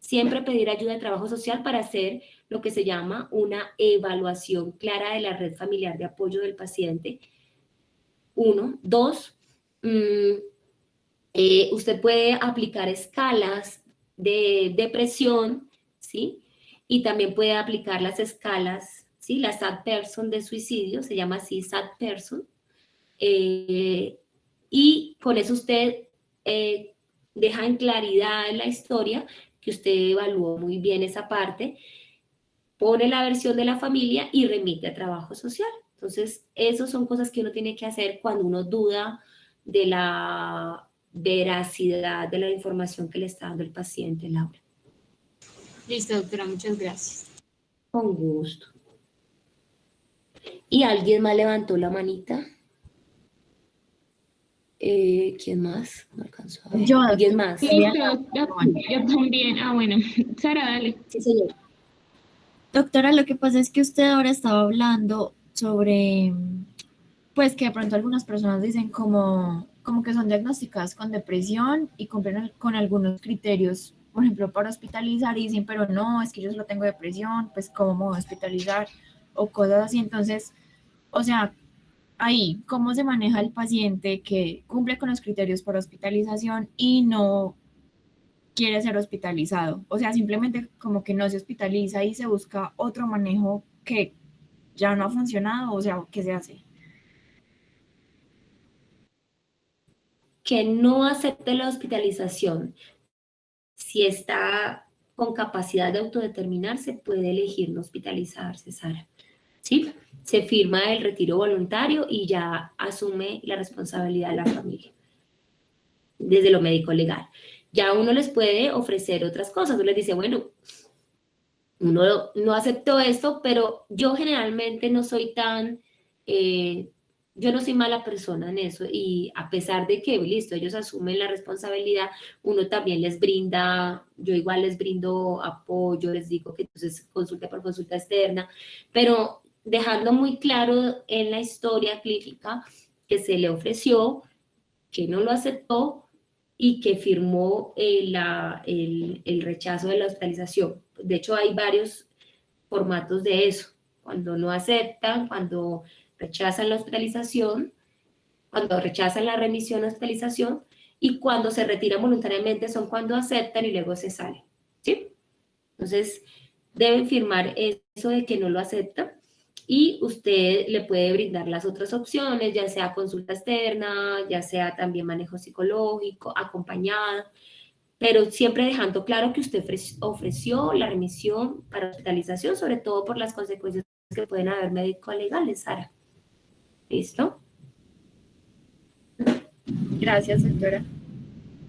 Siempre pedir ayuda de trabajo social para hacer lo que se llama una evaluación clara de la red familiar de apoyo del paciente. Uno. Dos, usted puede aplicar escalas de depresión, ¿sí? Y también puede aplicar las escalas, ¿sí? La SAD Person de suicidio, se llama así SAD Person. Y con eso usted deja en claridad en la historia que usted evaluó muy bien esa parte, pone la versión de la familia y remite a trabajo social. Entonces, esas son cosas que uno tiene que hacer cuando uno duda de la veracidad de la información que le está dando el paciente, Laura. Listo, doctora, muchas gracias. Con gusto. ¿Y alguien más levantó la manita? ¿Quién más? No alcanzó a ver. Yo, ¿Alguien más? Bien. Yo también. Ah, bueno. Sara, dale. Sí, señor. Doctora, lo que pasa es que usted ahora estaba hablando sobre, pues que de pronto algunas personas dicen como que son diagnosticadas con depresión y cumplen con algunos criterios, por ejemplo, para hospitalizar y dicen, pero no, es que yo solo tengo depresión, pues ¿cómo me voy a hospitalizar? O cosas así. Entonces, o sea, ahí, ¿cómo se maneja el paciente que cumple con los criterios para hospitalización y no quiere ser hospitalizado? O sea, simplemente como que no se hospitaliza y se busca otro manejo que ya no ha funcionado, o sea, ¿qué se hace? Que no acepte la hospitalización, si está con capacidad de autodeterminarse, puede elegir no hospitalizarse, Sara. ¿Sí? Se firma el retiro voluntario y ya asume la responsabilidad de la familia, desde lo médico legal. Ya uno les puede ofrecer otras cosas. Uno les dice, bueno, uno no aceptó esto, pero yo generalmente no soy tan, yo no soy mala persona en eso y a pesar de que, listo, ellos asumen la responsabilidad, uno también les brinda, yo igual les brindo apoyo, les digo que entonces consulta por consulta externa, pero dejando muy claro en la historia clínica que se le ofreció, que no lo aceptó y que firmó el rechazo de la hospitalización. De hecho, hay varios formatos de eso. Cuando no aceptan, cuando rechazan la hospitalización, cuando rechazan la remisión a hospitalización y cuando se retiran voluntariamente son cuando aceptan y luego se salen. ¿Sí? Entonces, deben firmar eso de que no lo aceptan y usted le puede brindar las otras opciones, ya sea consulta externa, ya sea también manejo psicológico, acompañada, pero siempre dejando claro que usted ofreció la remisión para hospitalización, sobre todo por las consecuencias que pueden haber médico-legales, Sara. ¿Listo? Gracias, doctora.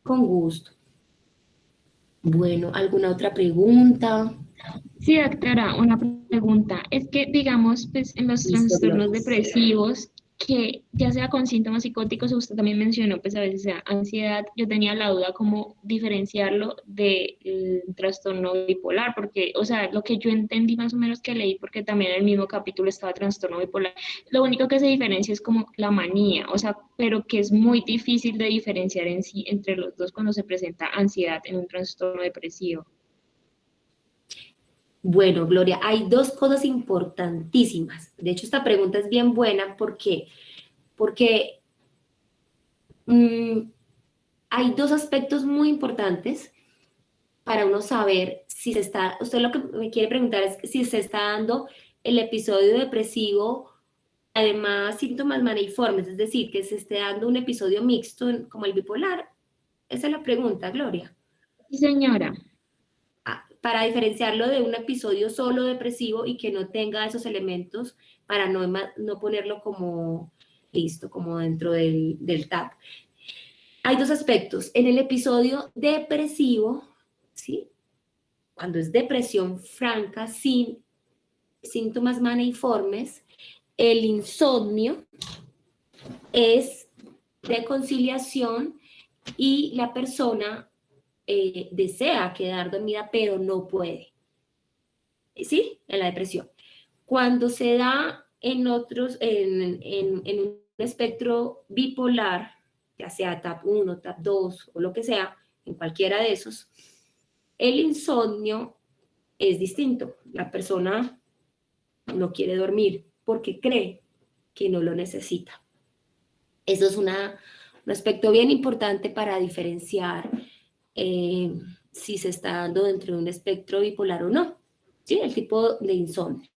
Con gusto. Bueno, ¿alguna otra pregunta? Sí, doctora, una pregunta. Es que, digamos, pues en los Listo, trastornos Gloria. depresivos que ya sea con síntomas psicóticos, usted también mencionó, pues a veces sea ansiedad, yo tenía la duda cómo diferenciarlo del trastorno bipolar, porque, o sea, lo que yo entendí más o menos que leí, porque también en el mismo capítulo estaba trastorno bipolar, lo único que se diferencia es como la manía, o sea, pero que es muy difícil de diferenciar en sí entre los dos cuando se presenta ansiedad en un trastorno depresivo. Bueno, Gloria, hay dos cosas importantísimas. De hecho, esta pregunta es bien buena porque mm, hay dos aspectos muy importantes para uno saber si se está, usted lo que me quiere preguntar es si se está dando el episodio depresivo, además síntomas maniformes, es decir, que se esté dando un episodio mixto como el bipolar. Esa es la pregunta, Gloria. Sí, señora. Para diferenciarlo de un episodio solo depresivo y que no tenga esos elementos para no ponerlo como listo, como dentro del TAP. Hay dos aspectos. En el episodio depresivo, ¿sí? Cuando es depresión franca, sin síntomas maniformes, el insomnio es de conciliación y la persona desea quedar dormida, pero no puede. ¿Sí? En la depresión. Cuando se da en un espectro bipolar, ya sea TAP 1, TAP 2 o lo que sea, en cualquiera de esos, el insomnio es distinto. La persona no quiere dormir porque cree que no lo necesita. Eso es un aspecto bien importante para diferenciar si se está dando dentro de un espectro bipolar o no. ¿Sí? El tipo de insomnio.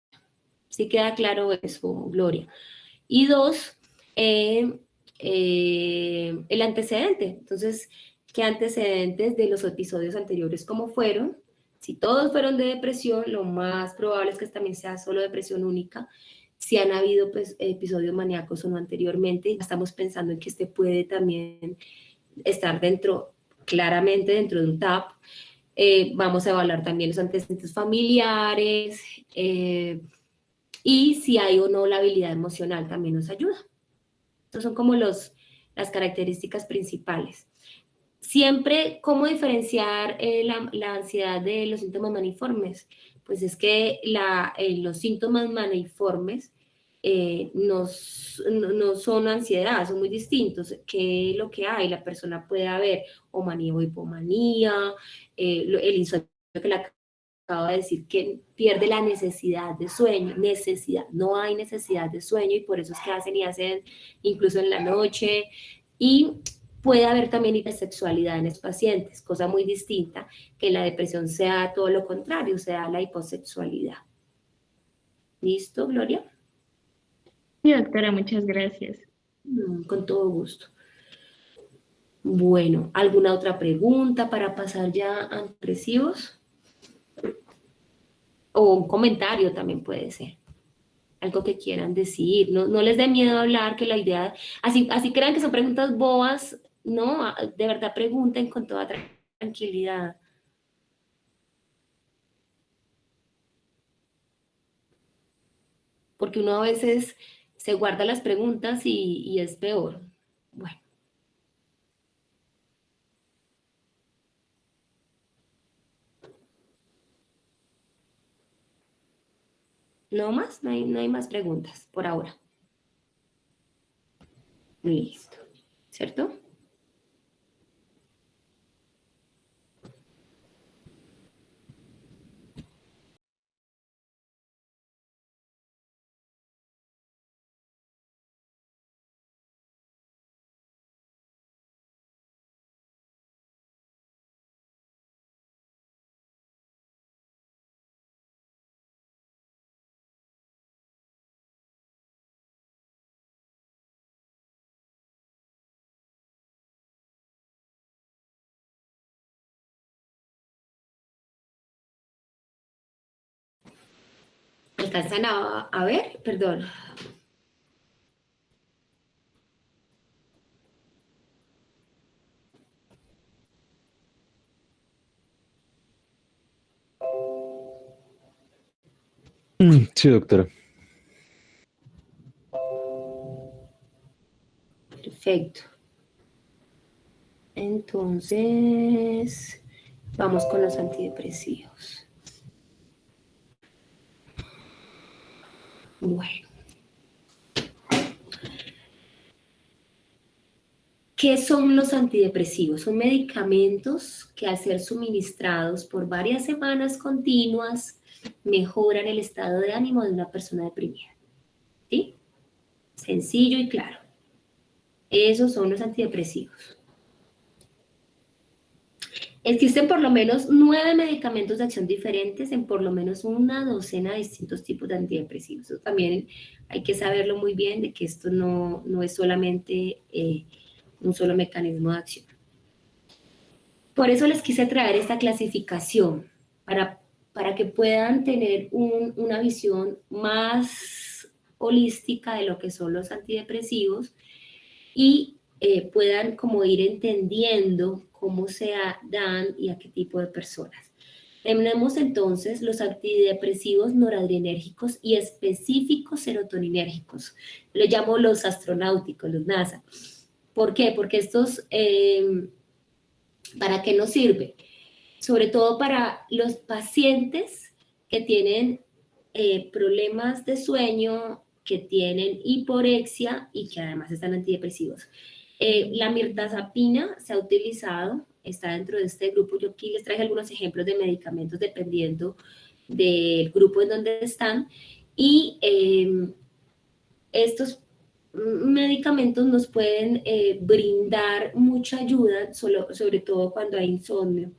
Sí queda claro eso, Gloria. Y dos, el antecedente. Entonces, ¿qué antecedentes de los episodios anteriores cómo fueron? Si todos fueron de depresión, lo más probable es que también sea solo depresión única. Si han habido pues, episodios maníacos o no anteriormente, estamos pensando en que este puede también estar claramente dentro de un TAP. Vamos a evaluar también los antecedentes familiares y si hay o no la habilidad emocional también nos ayuda. Estos son como las características principales. Siempre, ¿cómo diferenciar la ansiedad de los síntomas maniformes? Pues es que los síntomas maniformes no son ansiedad, son muy distintos. ¿Qué es lo que hay? La persona puede haber o manía o hipomanía, el insomnio que la acabo de decir que pierde la necesidad de sueño, no hay necesidad de sueño y por eso es que hacen y hacen incluso en la noche y puede haber también hipersexualidad en los pacientes, cosa muy distinta que en la depresión sea todo lo contrario, sea la hiposexualidad. ¿Listo, Gloria? Sí, doctora, muchas gracias. Con todo gusto. Bueno, ¿alguna otra pregunta para pasar ya a depresivos? O un comentario también puede ser. Algo que quieran decir. No les dé miedo hablar, que la idea, así crean que son preguntas bobas, no, de verdad pregunten con toda tranquilidad. Porque uno a veces se guarda las preguntas y es peor. Bueno. No más, no hay más preguntas por ahora. Listo. ¿Cierto? ¿Alcanzan a ver? Perdón. Sí, doctora. Perfecto. Entonces, vamos con los antidepresivos. Bueno. ¿Qué son los antidepresivos? Son medicamentos que al ser suministrados por varias semanas continuas mejoran el estado de ánimo de una persona deprimida. ¿Sí? Sencillo y claro. Esos son los antidepresivos. Existen por lo menos 9 medicamentos de acción diferentes en por lo menos una docena de distintos tipos de antidepresivos. Eso también hay que saberlo muy bien, de que esto no es solamente un solo mecanismo de acción. Por eso les quise traer esta clasificación, para que puedan tener una visión más holística de lo que son los antidepresivos y puedan como ir entendiendo cómo se dan y a qué tipo de personas. Tenemos entonces los antidepresivos noradrenérgicos y específicos serotoninérgicos. Los llamo los astronáuticos, los NASA. ¿Por qué? Porque estos, ¿para qué nos sirve? Sobre todo para los pacientes que tienen problemas de sueño, que tienen hiporexia y que además están antidepresivos. La mirtazapina se ha utilizado, está dentro de este grupo. Yo aquí les traje algunos ejemplos de medicamentos dependiendo del grupo en donde están. Y estos medicamentos nos pueden brindar mucha ayuda, sobre todo cuando hay insomnio.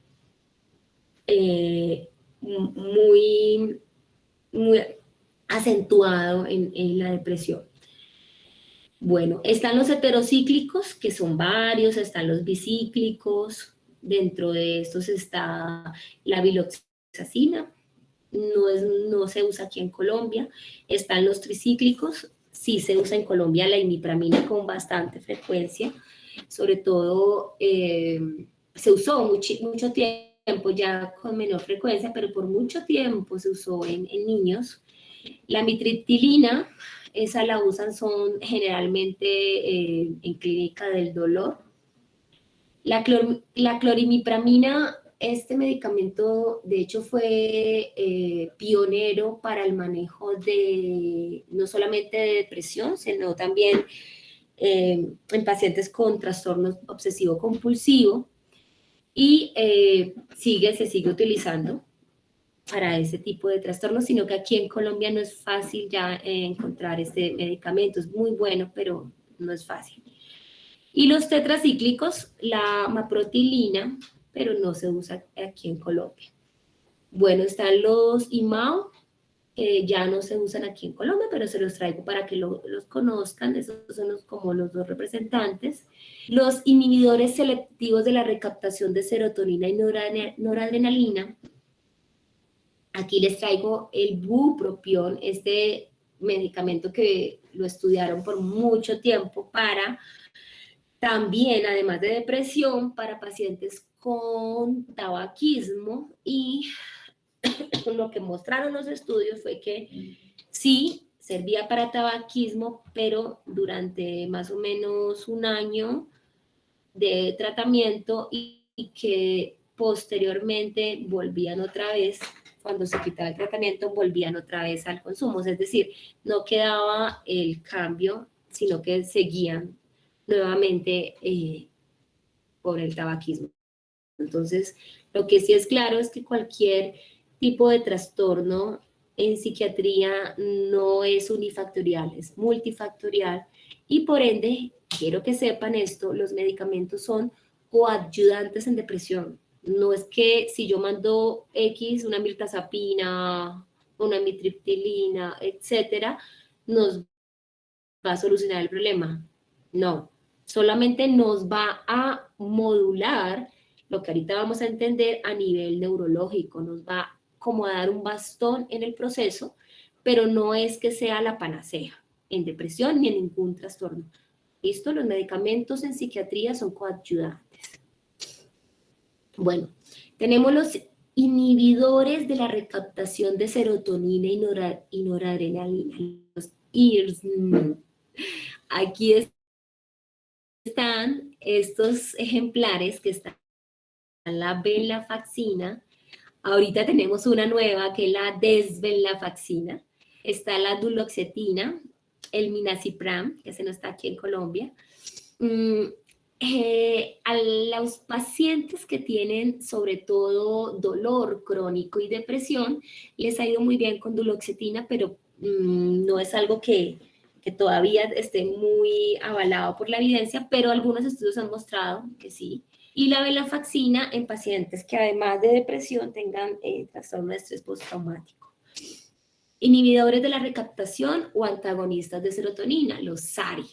Muy acentuado en la depresión. Bueno, están los heterocíclicos, que son varios, están los bicíclicos, dentro de estos está la viloxazina, no se usa aquí en Colombia. Están los tricíclicos, sí se usa en Colombia la imipramina con bastante frecuencia, sobre todo se usó mucho tiempo, ya con menor frecuencia, pero por mucho tiempo se usó en niños. La amitriptilina, esa la usan generalmente en clínica del dolor. La clorimipramina, este medicamento de hecho fue pionero para el manejo de no solamente de depresión, sino también en pacientes con trastorno obsesivo-compulsivo, y se sigue utilizando para ese tipo de trastornos, sino que aquí en Colombia no es fácil ya encontrar este medicamento. Es muy bueno, pero no es fácil. Y los tetracíclicos, la maprotilina, pero no se usa aquí en Colombia. Bueno, están los IMAO, ya no se usan aquí en Colombia, pero se los traigo para que los conozcan. Esos son como los dos representantes. Los inhibidores selectivos de la recaptación de serotonina y noradrenalina. Aquí les traigo el bupropión, este medicamento que lo estudiaron por mucho tiempo para también, además de depresión, para pacientes con tabaquismo, y lo que mostraron los estudios fue que sí servía para tabaquismo, pero durante más o menos un año de tratamiento y que posteriormente volvían otra vez. Cuando se quitaba el tratamiento, volvían otra vez al consumo. Es decir, no quedaba el cambio, sino que seguían nuevamente por el tabaquismo. Entonces, lo que sí es claro es que cualquier tipo de trastorno en psiquiatría no es unifactorial, es multifactorial, y por ende, quiero que sepan esto, los medicamentos son coadyuvantes en depresión. No es que si yo mando X, una mirtazapina, una amitriptilina, etcétera, nos va a solucionar el problema. No, solamente nos va a modular lo que ahorita vamos a entender a nivel neurológico, nos va como a dar un bastón en el proceso, pero no es que sea la panacea en depresión ni en ningún trastorno. ¿Listo? Los medicamentos en psiquiatría son coadyuvantes. Bueno, tenemos los inhibidores de la recaptación de serotonina y noradrenalina, los IRS. Aquí están estos ejemplares que están la venlafaxina. Ahorita tenemos una nueva que es la desvenlafaxina. Está la duloxetina, el minacipram, que se nos está aquí en Colombia. A los pacientes que tienen sobre todo dolor crónico y depresión, les ha ido muy bien con duloxetina, pero no es algo que todavía esté muy avalado por la evidencia, pero algunos estudios han mostrado que sí. Y la venlafaxina en pacientes que además de depresión tengan trastorno de estrés postraumático. Inhibidores de la recaptación o antagonistas de serotonina, los SARI.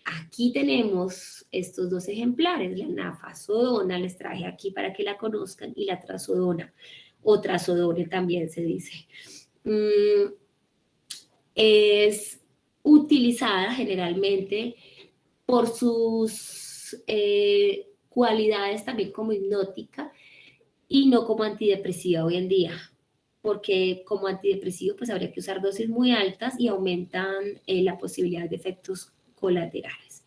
Aquí tenemos estos dos ejemplares, la nafazodona, les traje aquí para que la conozcan, y la trazodona, o trazodone también se dice. Es utilizada generalmente por sus cualidades también como hipnótica y no como antidepresiva hoy en día, porque como antidepresivo pues habría que usar dosis muy altas y aumentan la posibilidad de efectos colaterales.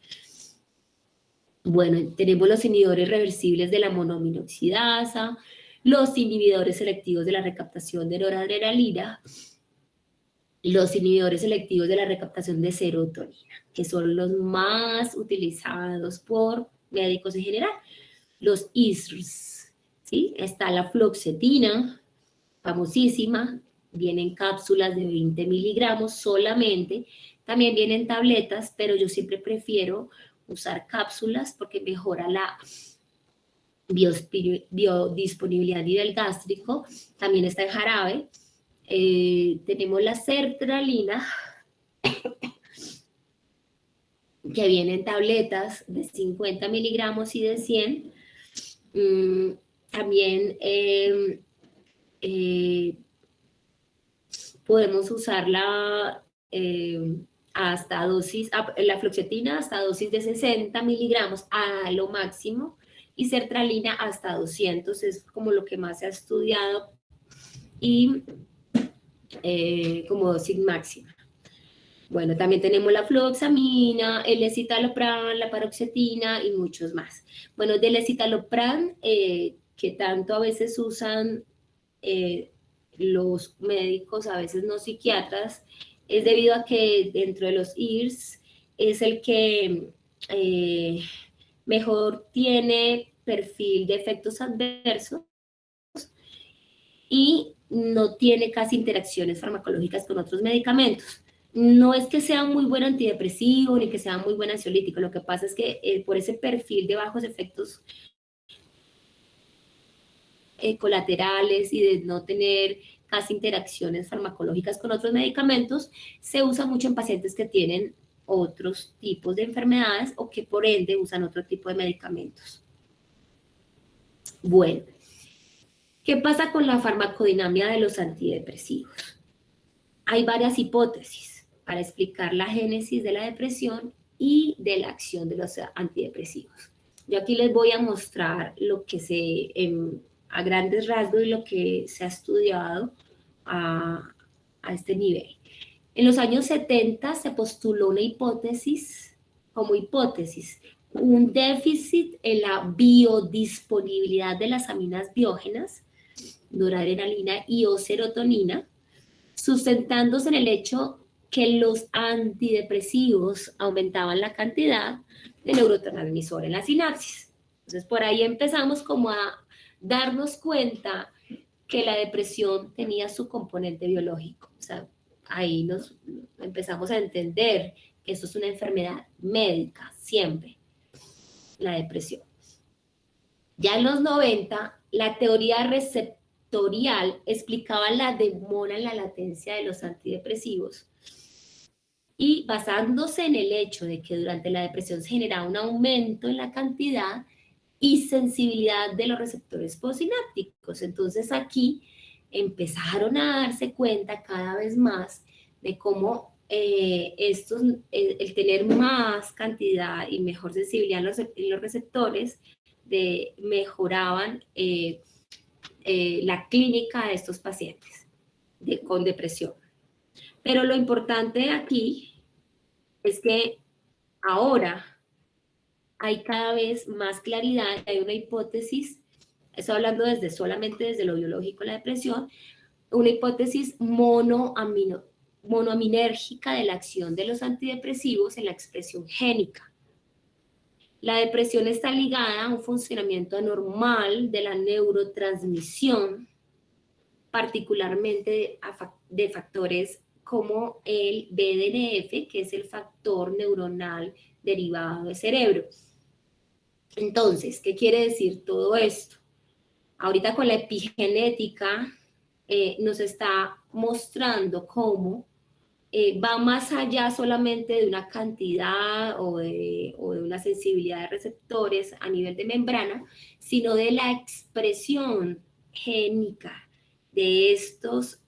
Bueno, tenemos los inhibidores reversibles de la monoaminoxidasa, los inhibidores selectivos de la recaptación de noradrenalina, los inhibidores selectivos de la recaptación de serotonina, que son los más utilizados por médicos en general. Los ISRS, ¿sí? Está la fluoxetina, famosísima, vienen cápsulas de 20 miligramos solamente, también vienen tabletas, pero yo siempre prefiero usar cápsulas porque mejora la biodisponibilidad a nivel gástrico. También está en jarabe. Tenemos la sertralina, que viene en tabletas de 50 miligramos y de 100. También podemos usarla hasta dosis, la fluoxetina hasta dosis de 60 miligramos a lo máximo, y sertralina hasta 200, es como lo que más se ha estudiado, y como dosis máxima. Bueno, también tenemos la fluoxamina, el escitalopram, la paroxetina y muchos más. Bueno, del escitalopram, que tanto a veces usan los médicos, a veces no psiquiatras, es debido a que dentro de los IRS es el que mejor tiene perfil de efectos adversos y no tiene casi interacciones farmacológicas con otros medicamentos. No es que sea un muy buen antidepresivo ni que sea muy buen ansiolítico, lo que pasa es que por ese perfil de bajos efectos colaterales y de no tener casi interacciones farmacológicas con otros medicamentos, se usa mucho en pacientes que tienen otros tipos de enfermedades o que por ende usan otro tipo de medicamentos. Bueno, ¿qué pasa con la farmacodinámica de los antidepresivos? Hay varias hipótesis para explicar la génesis de la depresión y de la acción de los antidepresivos. Yo aquí les voy a mostrar lo que a grandes rasgos y lo que se ha estudiado a este nivel. En los años 70 se postuló una hipótesis, un déficit en la biodisponibilidad de las aminas biógenas, noradrenalina y o serotonina, sustentándose en el hecho que los antidepresivos aumentaban la cantidad de neurotransmisor en la sinapsis. Entonces, por ahí empezamos como a darnos cuenta que la depresión tenía su componente biológico. O sea, ahí nos empezamos a entender que esto es una enfermedad médica, siempre, la depresión. Ya en los 90, la teoría receptorial explicaba la demora en la latencia de los antidepresivos y basándose en el hecho de que durante la depresión se generaba un aumento en la cantidad y sensibilidad de los receptores postsinápticos. Entonces aquí empezaron a darse cuenta cada vez más de cómo el tener más cantidad y mejor sensibilidad en los receptores mejoraban la clínica de estos pacientes con depresión. Pero lo importante aquí es que ahora hay cada vez más claridad, hay una hipótesis, estoy hablando solamente desde lo biológico, la depresión, una hipótesis monoaminérgica de la acción de los antidepresivos en la expresión génica. La depresión está ligada a un funcionamiento anormal de la neurotransmisión, particularmente de factores como el BDNF, que es el factor neuronal derivado del cerebro. Entonces, ¿qué quiere decir todo esto? Ahorita con la epigenética nos está mostrando cómo va más allá solamente de una cantidad o de una sensibilidad de receptores a nivel de membrana, sino de la expresión génica de estos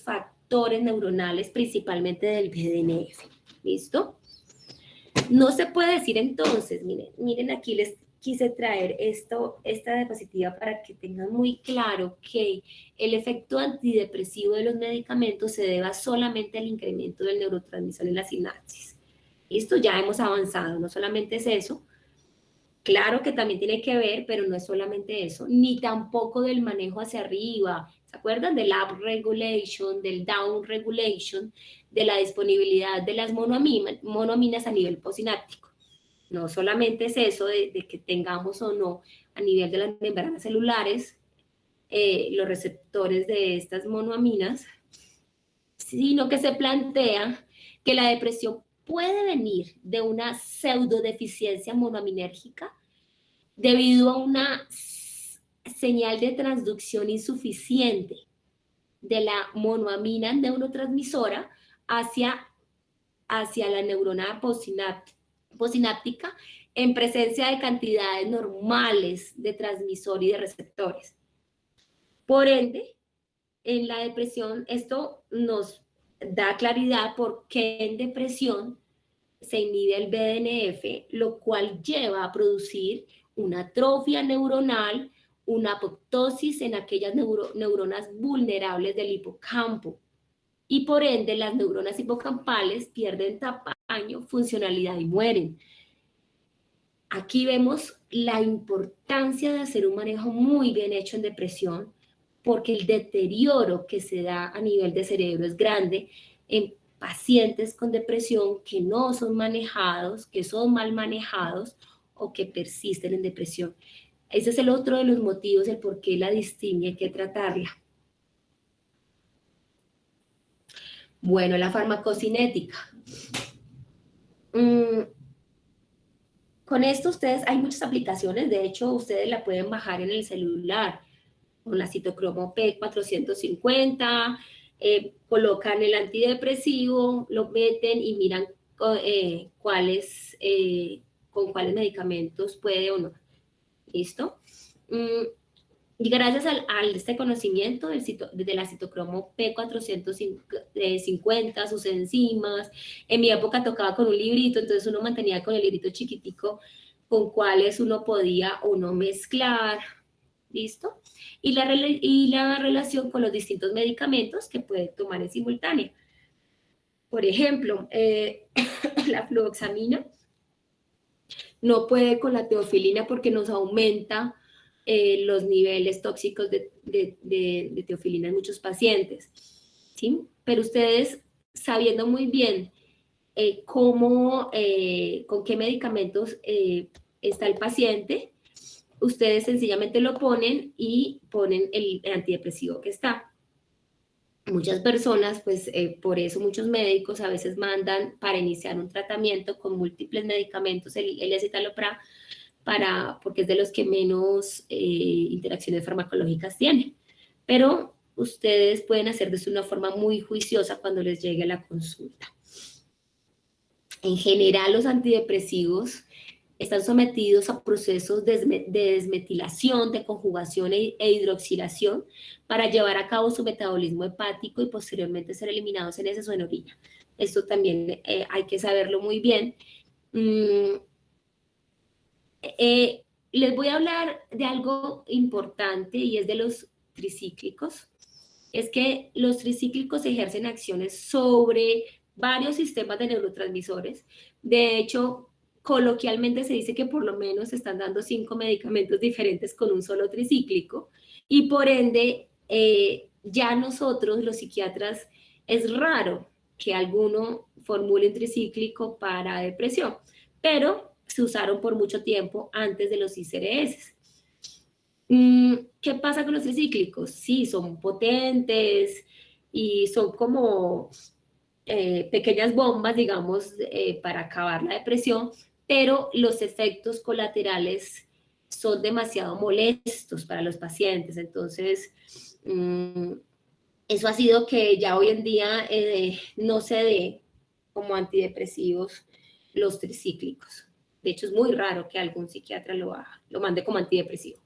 factores neuronales, principalmente del BDNF. ¿Listo? No se puede decir entonces, miren aquí les quise traer esta diapositiva para que tengan muy claro que el efecto antidepresivo de los medicamentos se deba solamente al incremento del neurotransmisor en la sinapsis. Esto ya hemos avanzado, no solamente es eso, claro que también tiene que ver, pero no es solamente eso, ni tampoco del manejo hacia arriba. ¿Se acuerdan del up regulation, del down regulation, de la disponibilidad de las monoaminas a nivel posináptico? No solamente es eso de que tengamos o no a nivel de las membranas celulares los receptores de estas monoaminas, sino que se plantea que la depresión puede venir de una pseudodeficiencia monoaminérgica debido a una señal de transducción insuficiente de la monoamina neurotransmisora hacia la neurona posináptica en presencia de cantidades normales de transmisor y de receptores. Por ende, en la depresión, esto nos da claridad por qué en depresión se inhibe el BDNF, lo cual lleva a producir una atrofia neuronal, una apoptosis en aquellas neuronas vulnerables del hipocampo. Y por ende, las neuronas hipocampales pierden tamaño, funcionalidad y mueren. Aquí vemos la importancia de hacer un manejo muy bien hecho en depresión, porque el deterioro que se da a nivel de cerebro es grande en pacientes con depresión que no son manejados, que son mal manejados o que persisten en depresión. Ese es el otro de los motivos del por qué la distimia hay que tratarla. Bueno, la farmacocinética. Con esto hay muchas aplicaciones, de hecho ustedes la pueden bajar en el celular con la citocromo P450, colocan el antidepresivo, lo meten y miran con cuáles medicamentos puede o no. ¿Listo? Y gracias a este conocimiento de la citocromo P450, sus enzimas, en mi época tocaba con un librito, entonces uno mantenía con el librito chiquitico con cuáles uno podía o no mezclar, ¿listo? Y la relación con los distintos medicamentos que puede tomar en simultáneo. Por ejemplo, la fluoxamina no puede con la teofilina porque nos aumenta los niveles tóxicos de teofilina en muchos pacientes, ¿sí? Pero ustedes, sabiendo muy bien con qué medicamentos está el paciente, ustedes sencillamente lo ponen y ponen el antidepresivo que está. Muchas personas, pues por eso muchos médicos a veces mandan para iniciar un tratamiento con múltiples medicamentos, el escitalopram, porque es de los que menos interacciones farmacológicas tiene. Pero ustedes pueden hacer de una forma muy juiciosa cuando les llegue la consulta. En general, los antidepresivos están sometidos a procesos de desmetilación, de conjugación e hidroxilación para llevar a cabo su metabolismo hepático y posteriormente ser eliminados en heces o en orina. Esto también hay que saberlo muy bien. Les voy a hablar de algo importante y es de los tricíclicos. Es que los tricíclicos ejercen acciones sobre varios sistemas de neurotransmisores. De hecho, coloquialmente se dice que por lo menos se están dando 5 medicamentos diferentes con un solo tricíclico y por ende ya nosotros los psiquiatras es raro que alguno formule un tricíclico para depresión, pero se usaron por mucho tiempo antes de los ICRS. ¿Qué pasa con los tricíclicos? Sí, son potentes y son como pequeñas bombas, digamos, para acabar la depresión, pero los efectos colaterales son demasiado molestos para los pacientes. Entonces, eso ha sido que ya hoy en día no se dé como antidepresivos los tricíclicos. De hecho, es muy raro que algún psiquiatra lo mande como antidepresivo.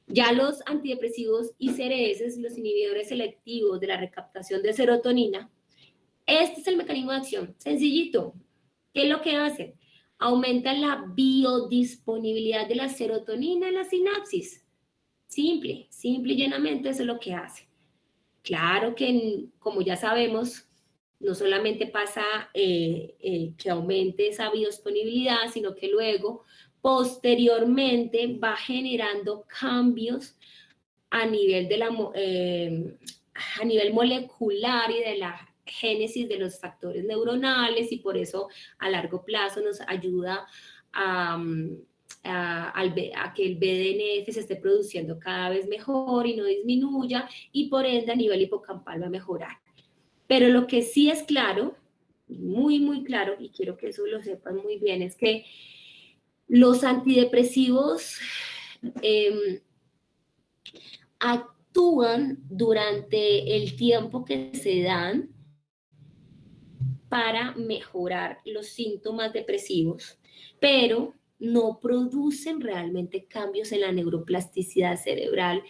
Ya los antidepresivos ICRS, los inhibidores selectivos de la recaptación de serotonina, este es el mecanismo de acción, sencillito. ¿Qué es lo que hacen? Aumentan la biodisponibilidad de la serotonina en la sinapsis. Simple y llanamente eso es lo que hace. Claro que, como ya sabemos, no solamente pasa que aumente esa biodisponibilidad, sino que luego, posteriormente, va generando cambios a nivel, a nivel molecular y de la génesis de los factores neuronales, y por eso a largo plazo nos ayuda a que el BDNF se esté produciendo cada vez mejor y no disminuya, y por ende a nivel hipocampal va a mejorar. Pero lo que sí es claro, muy claro, y quiero que eso lo sepan muy bien, es que los antidepresivos actúan durante el tiempo que se dan para mejorar los síntomas depresivos, pero no producen realmente cambios en la neuroplasticidad cerebral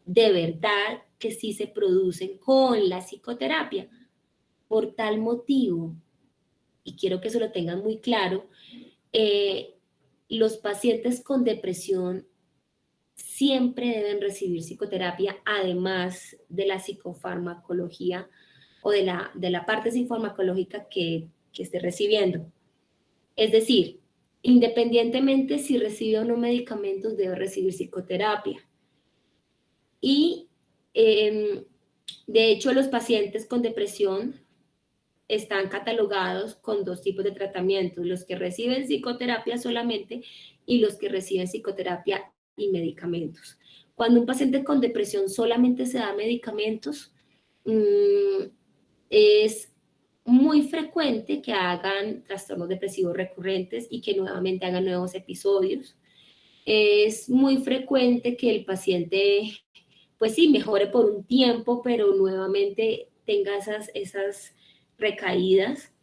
de verdad que sí se producen con la psicoterapia. Por tal motivo, y quiero que eso lo tengan muy claro, los pacientes con depresión siempre deben recibir psicoterapia, además de la psicofarmacología o de la parte sinfarmacológica que esté recibiendo. Es decir, independientemente si recibe o no medicamentos, debe recibir psicoterapia. Y de hecho, los pacientes con depresión están catalogados con 2 tipos de tratamientos: los que reciben psicoterapia solamente y los que reciben psicoterapia y medicamentos. Cuando un paciente con depresión solamente se da medicamentos, es muy frecuente que hagan trastornos depresivos recurrentes y que nuevamente hagan nuevos episodios. Es muy frecuente que el paciente, pues sí, mejore por un tiempo, pero nuevamente tenga esas recaídas.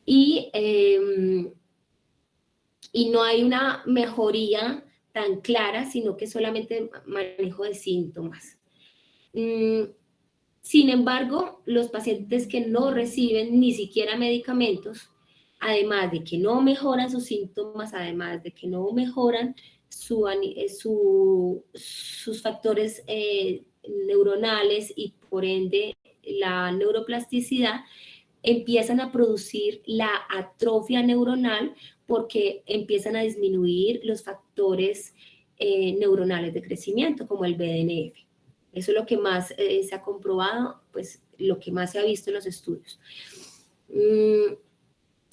Y no hay una mejoría tan clara, sino que solamente manejo de síntomas. Sin embargo, los pacientes que no reciben ni siquiera medicamentos, además de que no mejoran sus síntomas, además de que no mejoran sus factores neuronales y por ende la neuroplasticidad, empiezan a producir la atrofia neuronal porque empiezan a disminuir los factores neuronales de crecimiento, como el BDNF. Eso es lo que más se ha comprobado, pues lo que más se ha visto en los estudios.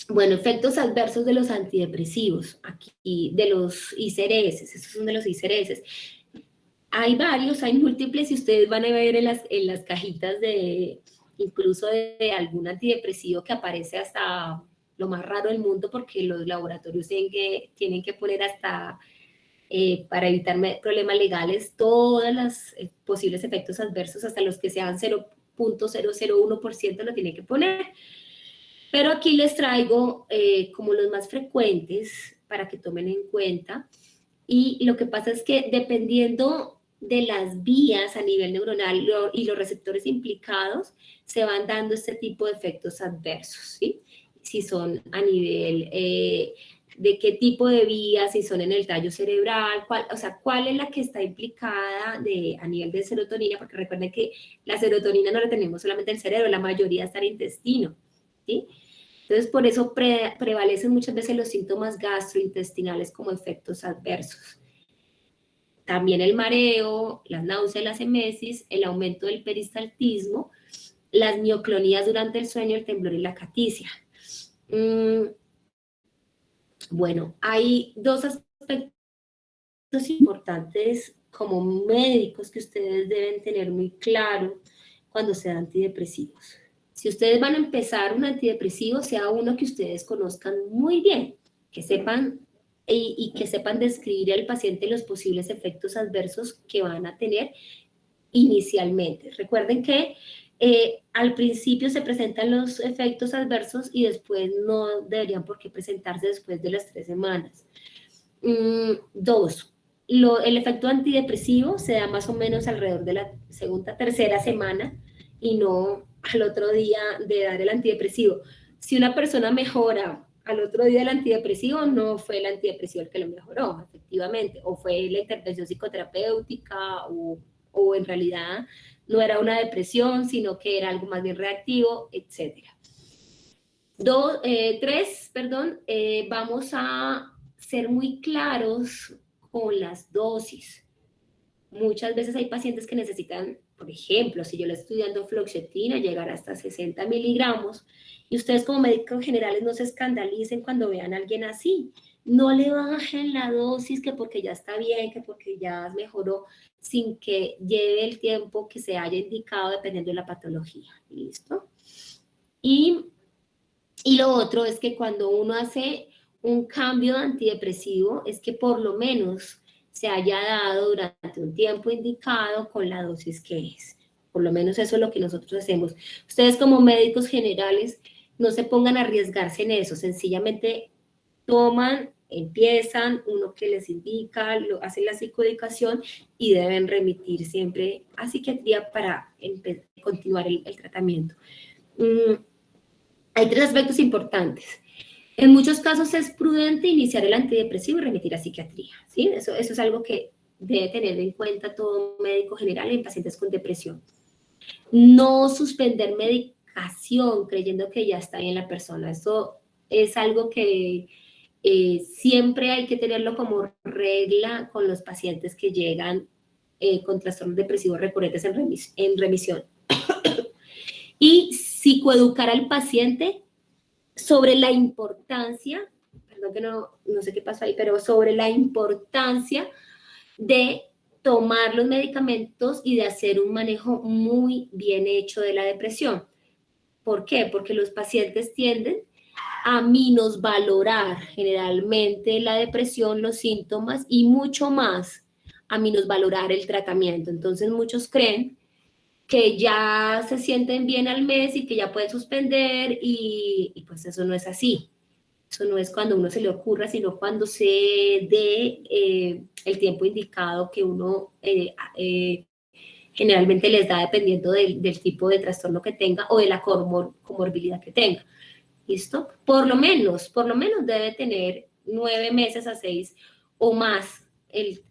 Bueno, efectos adversos de los antidepresivos, aquí de los ICRS, estos son de los ICRS. Hay varios, hay múltiples, y ustedes van a ver en las cajitas incluso de algún antidepresivo que aparece hasta lo más raro del mundo, porque los laboratorios tienen que poner hasta, para evitar problemas legales, todos los posibles efectos adversos, hasta los que sean 0.001% lo tienen que poner. Pero aquí les traigo como los más frecuentes para que tomen en cuenta. Y lo que pasa es que dependiendo de las vías a nivel neuronal y los receptores implicados, se van dando este tipo de efectos adversos, ¿sí? Si son a nivel de qué tipo de vías, si son en el tallo cerebral, cuál es la que está implicada a nivel de serotonina, porque recuerden que la serotonina no la tenemos solamente en el cerebro, la mayoría está en el intestino, ¿sí? Entonces, por eso prevalecen muchas veces los síntomas gastrointestinales como efectos adversos. También el mareo, las náuseas, las emesis, el aumento del peristaltismo, las mioclonías durante el sueño, el temblor y la caticia. Bueno, hay dos aspectos importantes como médicos que ustedes deben tener muy claro cuando se dan antidepresivos. Si ustedes van a empezar un antidepresivo, sea uno que ustedes conozcan muy bien, que sepan y que sepan describir al paciente los posibles efectos adversos que van a tener inicialmente. Recuerden que al principio se presentan los efectos adversos y después no deberían por qué presentarse después de las 3 semanas. 2. El efecto antidepresivo se da más o menos alrededor de la segunda, tercera semana y no al otro día de dar el antidepresivo. Si una persona mejora al otro día del antidepresivo, no fue el antidepresivo el que lo mejoró, efectivamente, o fue la intervención psicoterapéutica o en realidad no era una depresión, sino que era algo más bien reactivo, etc. 3, vamos a ser muy claros con las dosis. Muchas veces hay pacientes que necesitan, por ejemplo, si yo le estoy dando fluoxetina, llegar hasta 60 miligramos, y ustedes como médicos generales no se escandalicen cuando vean a alguien así. No le bajen la dosis que porque ya está bien, que porque ya mejoró, sin que lleve el tiempo que se haya indicado dependiendo de la patología. ¿Listo? Y lo otro es que cuando uno hace un cambio de antidepresivo, es que por lo menos se haya dado durante un tiempo indicado con la dosis que es. Por lo menos eso es lo que nosotros hacemos. Ustedes como médicos generales no se pongan a arriesgarse en eso, sencillamente toman, empiezan, uno que les indica, hacen la psicoeducación y deben remitir siempre a psiquiatría para continuar el tratamiento. Hay 3 aspectos importantes. En muchos casos es prudente iniciar el antidepresivo y remitir a psiquiatría, ¿sí? Eso es algo que debe tener en cuenta todo médico general en pacientes con depresión. No suspender medicación creyendo que ya está bien la persona. Eso es algo que siempre hay que tenerlo como regla con los pacientes que llegan con trastornos depresivos recurrentes en remisión. Y psicoeducar al paciente sobre la importancia, perdón que no sé qué pasó ahí, pero sobre la importancia de tomar los medicamentos y de hacer un manejo muy bien hecho de la depresión. ¿Por qué? Porque los pacientes tienden a minusvalorar generalmente la depresión, los síntomas y mucho más a minusvalorar el tratamiento. Entonces muchos creen que ya se sienten bien al mes y que ya pueden suspender y pues eso no es así. Eso no es cuando uno se le ocurra, sino cuando se dé el tiempo indicado que uno generalmente les da dependiendo del tipo de trastorno que tenga o de la comorbilidad que tenga. ¿Listo? Por lo menos debe tener 9 meses a 6 o más el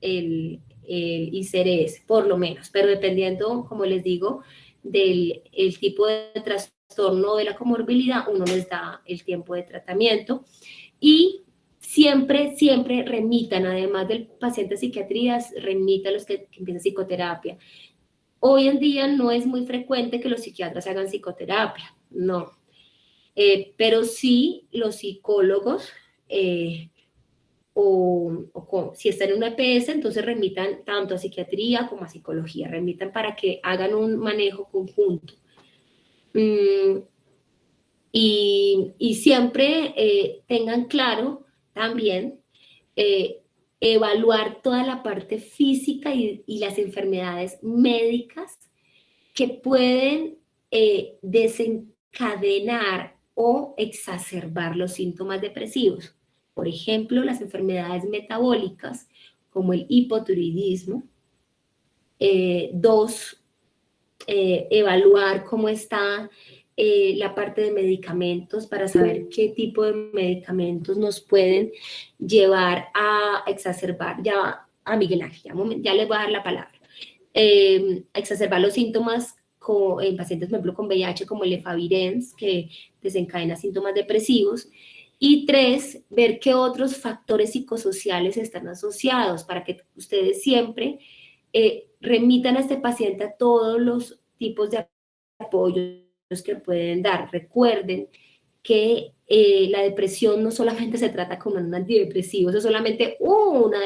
ICRS, por lo menos, pero dependiendo, como les digo, del tipo de trastorno de la comorbilidad, uno les da el tiempo de tratamiento y siempre remitan, además del paciente de psiquiatría, remitan a los que empiezan psicoterapia. Hoy en día no es muy frecuente que los psiquiatras hagan psicoterapia, no. Pero sí los psicólogos si están en una EPS, entonces remitan tanto a psiquiatría como a psicología, remitan para que hagan un manejo conjunto. Y siempre tengan claro también evaluar toda la parte física y las enfermedades médicas que pueden desencadenar o exacerbar los síntomas depresivos. Por ejemplo, las enfermedades metabólicas, como el hipotiroidismo. 2, evaluar cómo está la parte de medicamentos para saber qué tipo de medicamentos nos pueden llevar a exacerbar. Ya a Miguel Ángel, ya les voy a dar la palabra. Exacerbar los síntomas en pacientes, por ejemplo, con VIH, como el efavirenz, que desencadena síntomas depresivos. Y 3, ver qué otros factores psicosociales están asociados para que ustedes siempre remitan a este paciente a todos los tipos de apoyos que pueden dar. Recuerden que la depresión no solamente se trata con un antidepresivo, eso es solamente una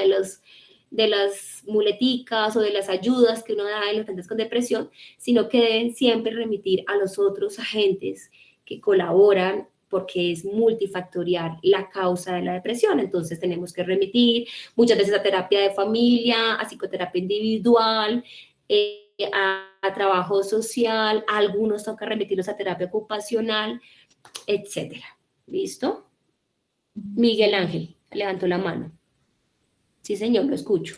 de las muleticas o de las ayudas que uno da en los pacientes con depresión, sino que deben siempre remitir a los otros agentes que colaboran porque es multifactorial la causa de la depresión. Entonces tenemos que remitir muchas veces a terapia de familia, a psicoterapia individual, a trabajo social, a algunos toca remitirlos a terapia ocupacional, etcétera. ¿Listo? Miguel Ángel levantó la mano. Sí, señor, lo escucho.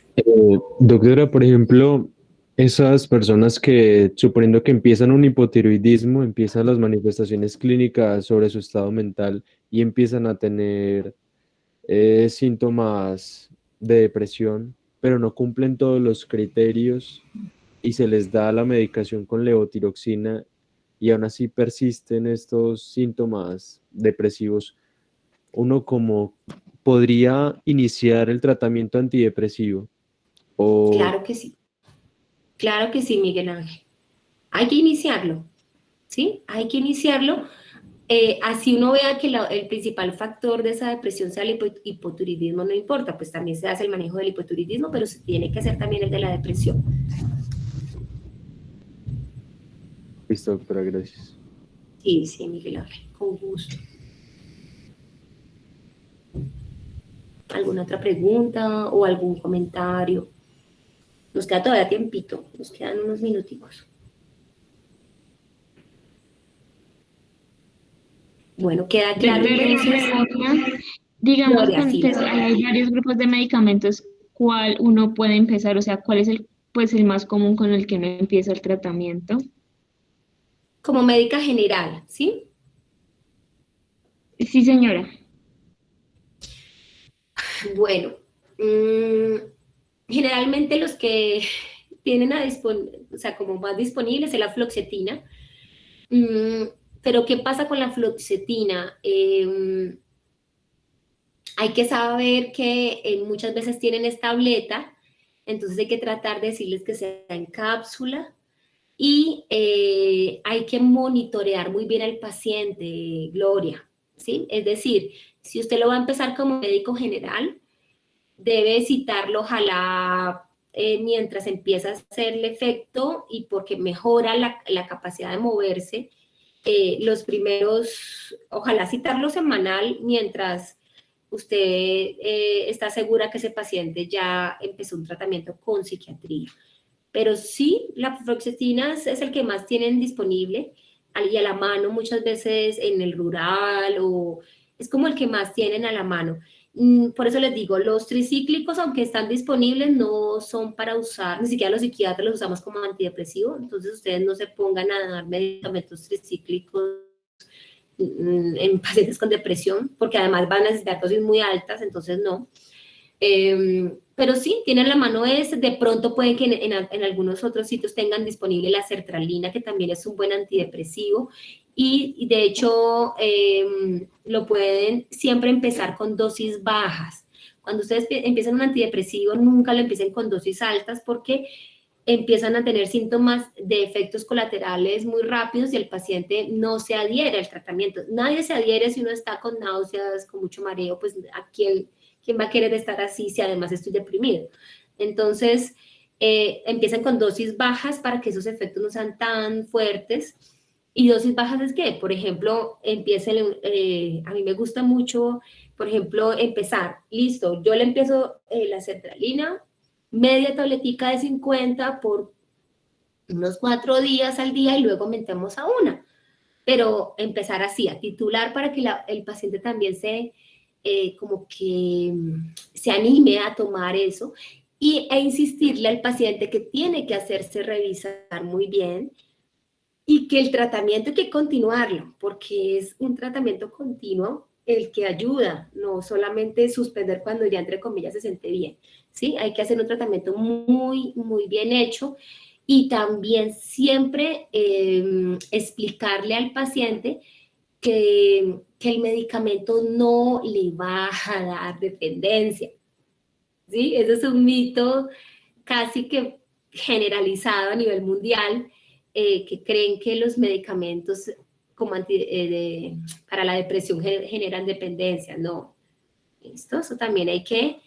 Doctora, por ejemplo, esas personas que, suponiendo que empiezan un hipotiroidismo, empiezan las manifestaciones clínicas sobre su estado mental y empiezan a tener síntomas de depresión, pero no cumplen todos los criterios y se les da la medicación con levotiroxina y aún así persisten estos síntomas depresivos, uno como podría iniciar el tratamiento antidepresivo. Claro que sí, Miguel Ángel. Hay que iniciarlo, ¿sí? Hay que iniciarlo. Así uno vea que el principal factor de esa depresión sea el hipotiroidismo, no importa, pues también se hace el manejo del hipotiroidismo, pero se tiene que hacer también el de la depresión. Listo, doctora, gracias. Sí, Miguel Ángel, con gusto. ¿Alguna otra pregunta o algún comentario? Nos queda todavía tiempito, nos quedan unos minuticos. Bueno, queda claro entonces. Digamos, Gloria, sí, pues, hay varios grupos de medicamentos, ¿cuál uno puede empezar? O sea, ¿cuál es el más común con el que uno empieza el tratamiento? Como médica general, ¿sí? Sí, señora. Bueno, generalmente los que tienen o sea, como más disponibles es la fluoxetina. Pero ¿qué pasa con la fluoxetina? Hay que saber que muchas veces tienen esta tableta, entonces hay que tratar de decirles que sea en cápsula y hay que monitorear muy bien al paciente, Gloria, ¿sí? Es decir, si usted lo va a empezar como médico general, debe citarlo, ojalá mientras empieza a hacer el efecto y porque mejora la capacidad de moverse, los primeros, ojalá citarlo semanal mientras usted está segura que ese paciente ya empezó un tratamiento con psiquiatría. Pero sí, la fluoxetina es el que más tienen disponible y a la mano muchas veces en el rural o es como el que más tienen a la mano. Por eso les digo, los tricíclicos, aunque están disponibles, no son para usar, ni siquiera los psiquiatras los usamos como antidepresivo, entonces ustedes no se pongan a dar medicamentos tricíclicos en pacientes con depresión, porque además van a necesitar dosis muy altas, entonces no. Pero sí, tienen la mano de pronto pueden que en algunos otros sitios tengan disponible la sertralina, que también es un buen antidepresivo, y de hecho lo pueden siempre empezar con dosis bajas. Cuando ustedes empiezan un antidepresivo, nunca lo empiecen con dosis altas porque empiezan a tener síntomas de efectos colaterales muy rápidos y el paciente no se adhiere al tratamiento. Nadie se adhiere si uno está con náuseas, con mucho mareo, pues ¿a quién va a querer estar así si además estoy deprimido? Entonces, empiezan con dosis bajas para que esos efectos no sean tan fuertes. Y dosis bajas es que, por ejemplo, a mí me gusta mucho, por ejemplo, empezar, listo, yo le empiezo la sertralina, media tabletica de 50 por unos 4 días al día y luego aumentamos a una. Pero empezar así, a titular para que el paciente también como que se anime a tomar eso e insistirle al paciente que tiene que hacerse revisar muy bien y que el tratamiento hay que continuarlo, porque es un tratamiento continuo el que ayuda, no solamente suspender cuando ya, entre comillas, se siente bien, ¿sí? Hay que hacer un tratamiento muy, muy bien hecho Y también siempre explicarle al paciente que el medicamento no le va a dar dependencia, ¿sí? Eso es un mito casi que generalizado a nivel mundial, que creen que los medicamentos como para la depresión generan dependencia. No, ¿listo? Eso también hay que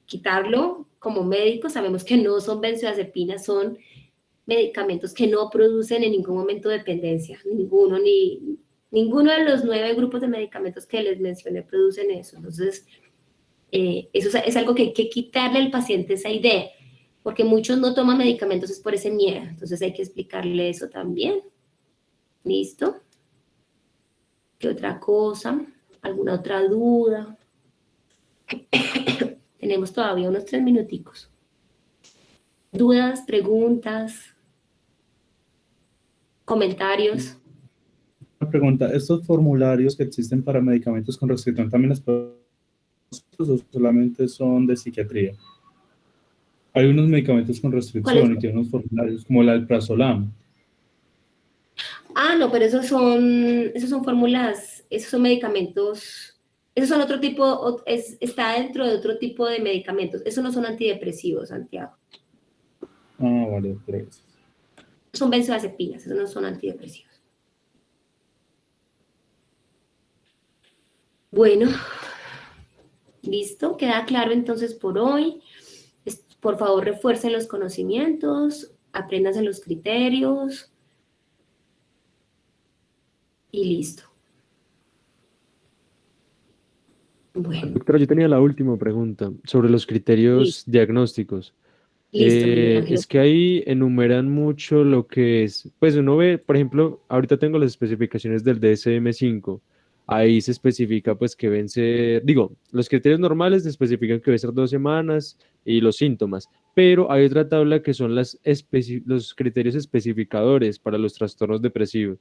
quitarlo. Como médicos sabemos que no son benzodiazepinas, son medicamentos que no producen en ningún momento dependencia, ninguno de los 9 grupos de medicamentos que les mencioné producen eso. Entonces, eso es algo que hay que quitarle al paciente esa idea, porque muchos no toman medicamentos es por ese miedo. Entonces hay que explicarle eso también. ¿Listo? ¿Qué otra cosa? ¿Alguna otra duda? Tenemos todavía unos 3 minuticos. ¿Dudas, preguntas, comentarios? Una pregunta, ¿estos formularios que existen para medicamentos con restricción también los podemos o solamente son de psiquiatría? Hay unos medicamentos con restricción y tienen unos formularios, como el alprazolam. Ah, no, pero esos son fórmulas, esos son medicamentos, esos son otro tipo, está dentro de otro tipo de medicamentos. Esos no son antidepresivos, Santiago. Ah, vale, gracias. Son benzodiazepinas, esos no son antidepresivos. Bueno, listo, queda claro entonces por hoy. Por favor, refuercen los conocimientos, apréndanse los criterios y listo. Bueno, Doctora, yo tenía la última pregunta sobre los criterios diagnósticos. listo, Miguel Ángel. Es que ahí enumeran mucho lo que es, pues uno ve, por ejemplo, ahorita tengo las especificaciones del DSM-5, ahí se especifica pues que deben ser, digo, los criterios normales especifican que debe ser 2 semanas y los síntomas, pero hay otra tabla que son los criterios especificadores para los trastornos depresivos,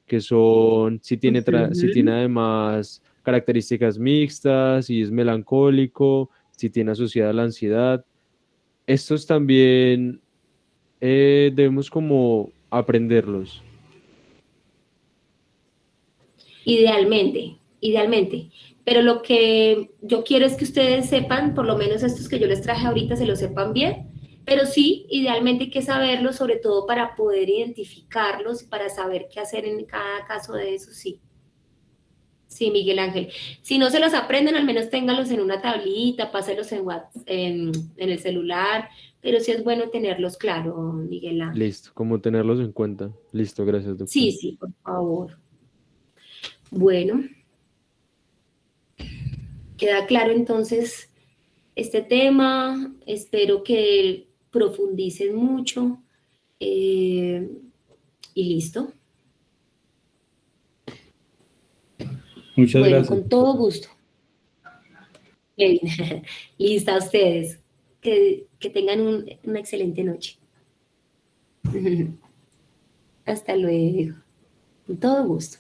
que son si tiene, si tiene además características mixtas, si es melancólico, si tiene asociada la ansiedad. Estos también debemos como aprenderlos. Idealmente. Pero lo que yo quiero es que ustedes sepan, por lo menos estos que yo les traje ahorita, se los sepan bien. Pero sí, idealmente hay que saberlos, sobre todo para poder identificarlos, para saber qué hacer en cada caso de eso, sí. Sí, Miguel Ángel. Si no se los aprenden, al menos ténganlos en una tablita, pásenlos en el celular, pero sí es bueno tenerlos claro, Miguel Ángel. Listo, como tenerlos en cuenta. Listo, gracias, doctor. Sí, por favor. Bueno, queda claro entonces este tema. Espero que profundicen mucho y listo. Muchas Bueno, gracias. con todo gusto. Kevin, lista a ustedes. Que tengan una excelente noche. Hasta luego. Con todo gusto.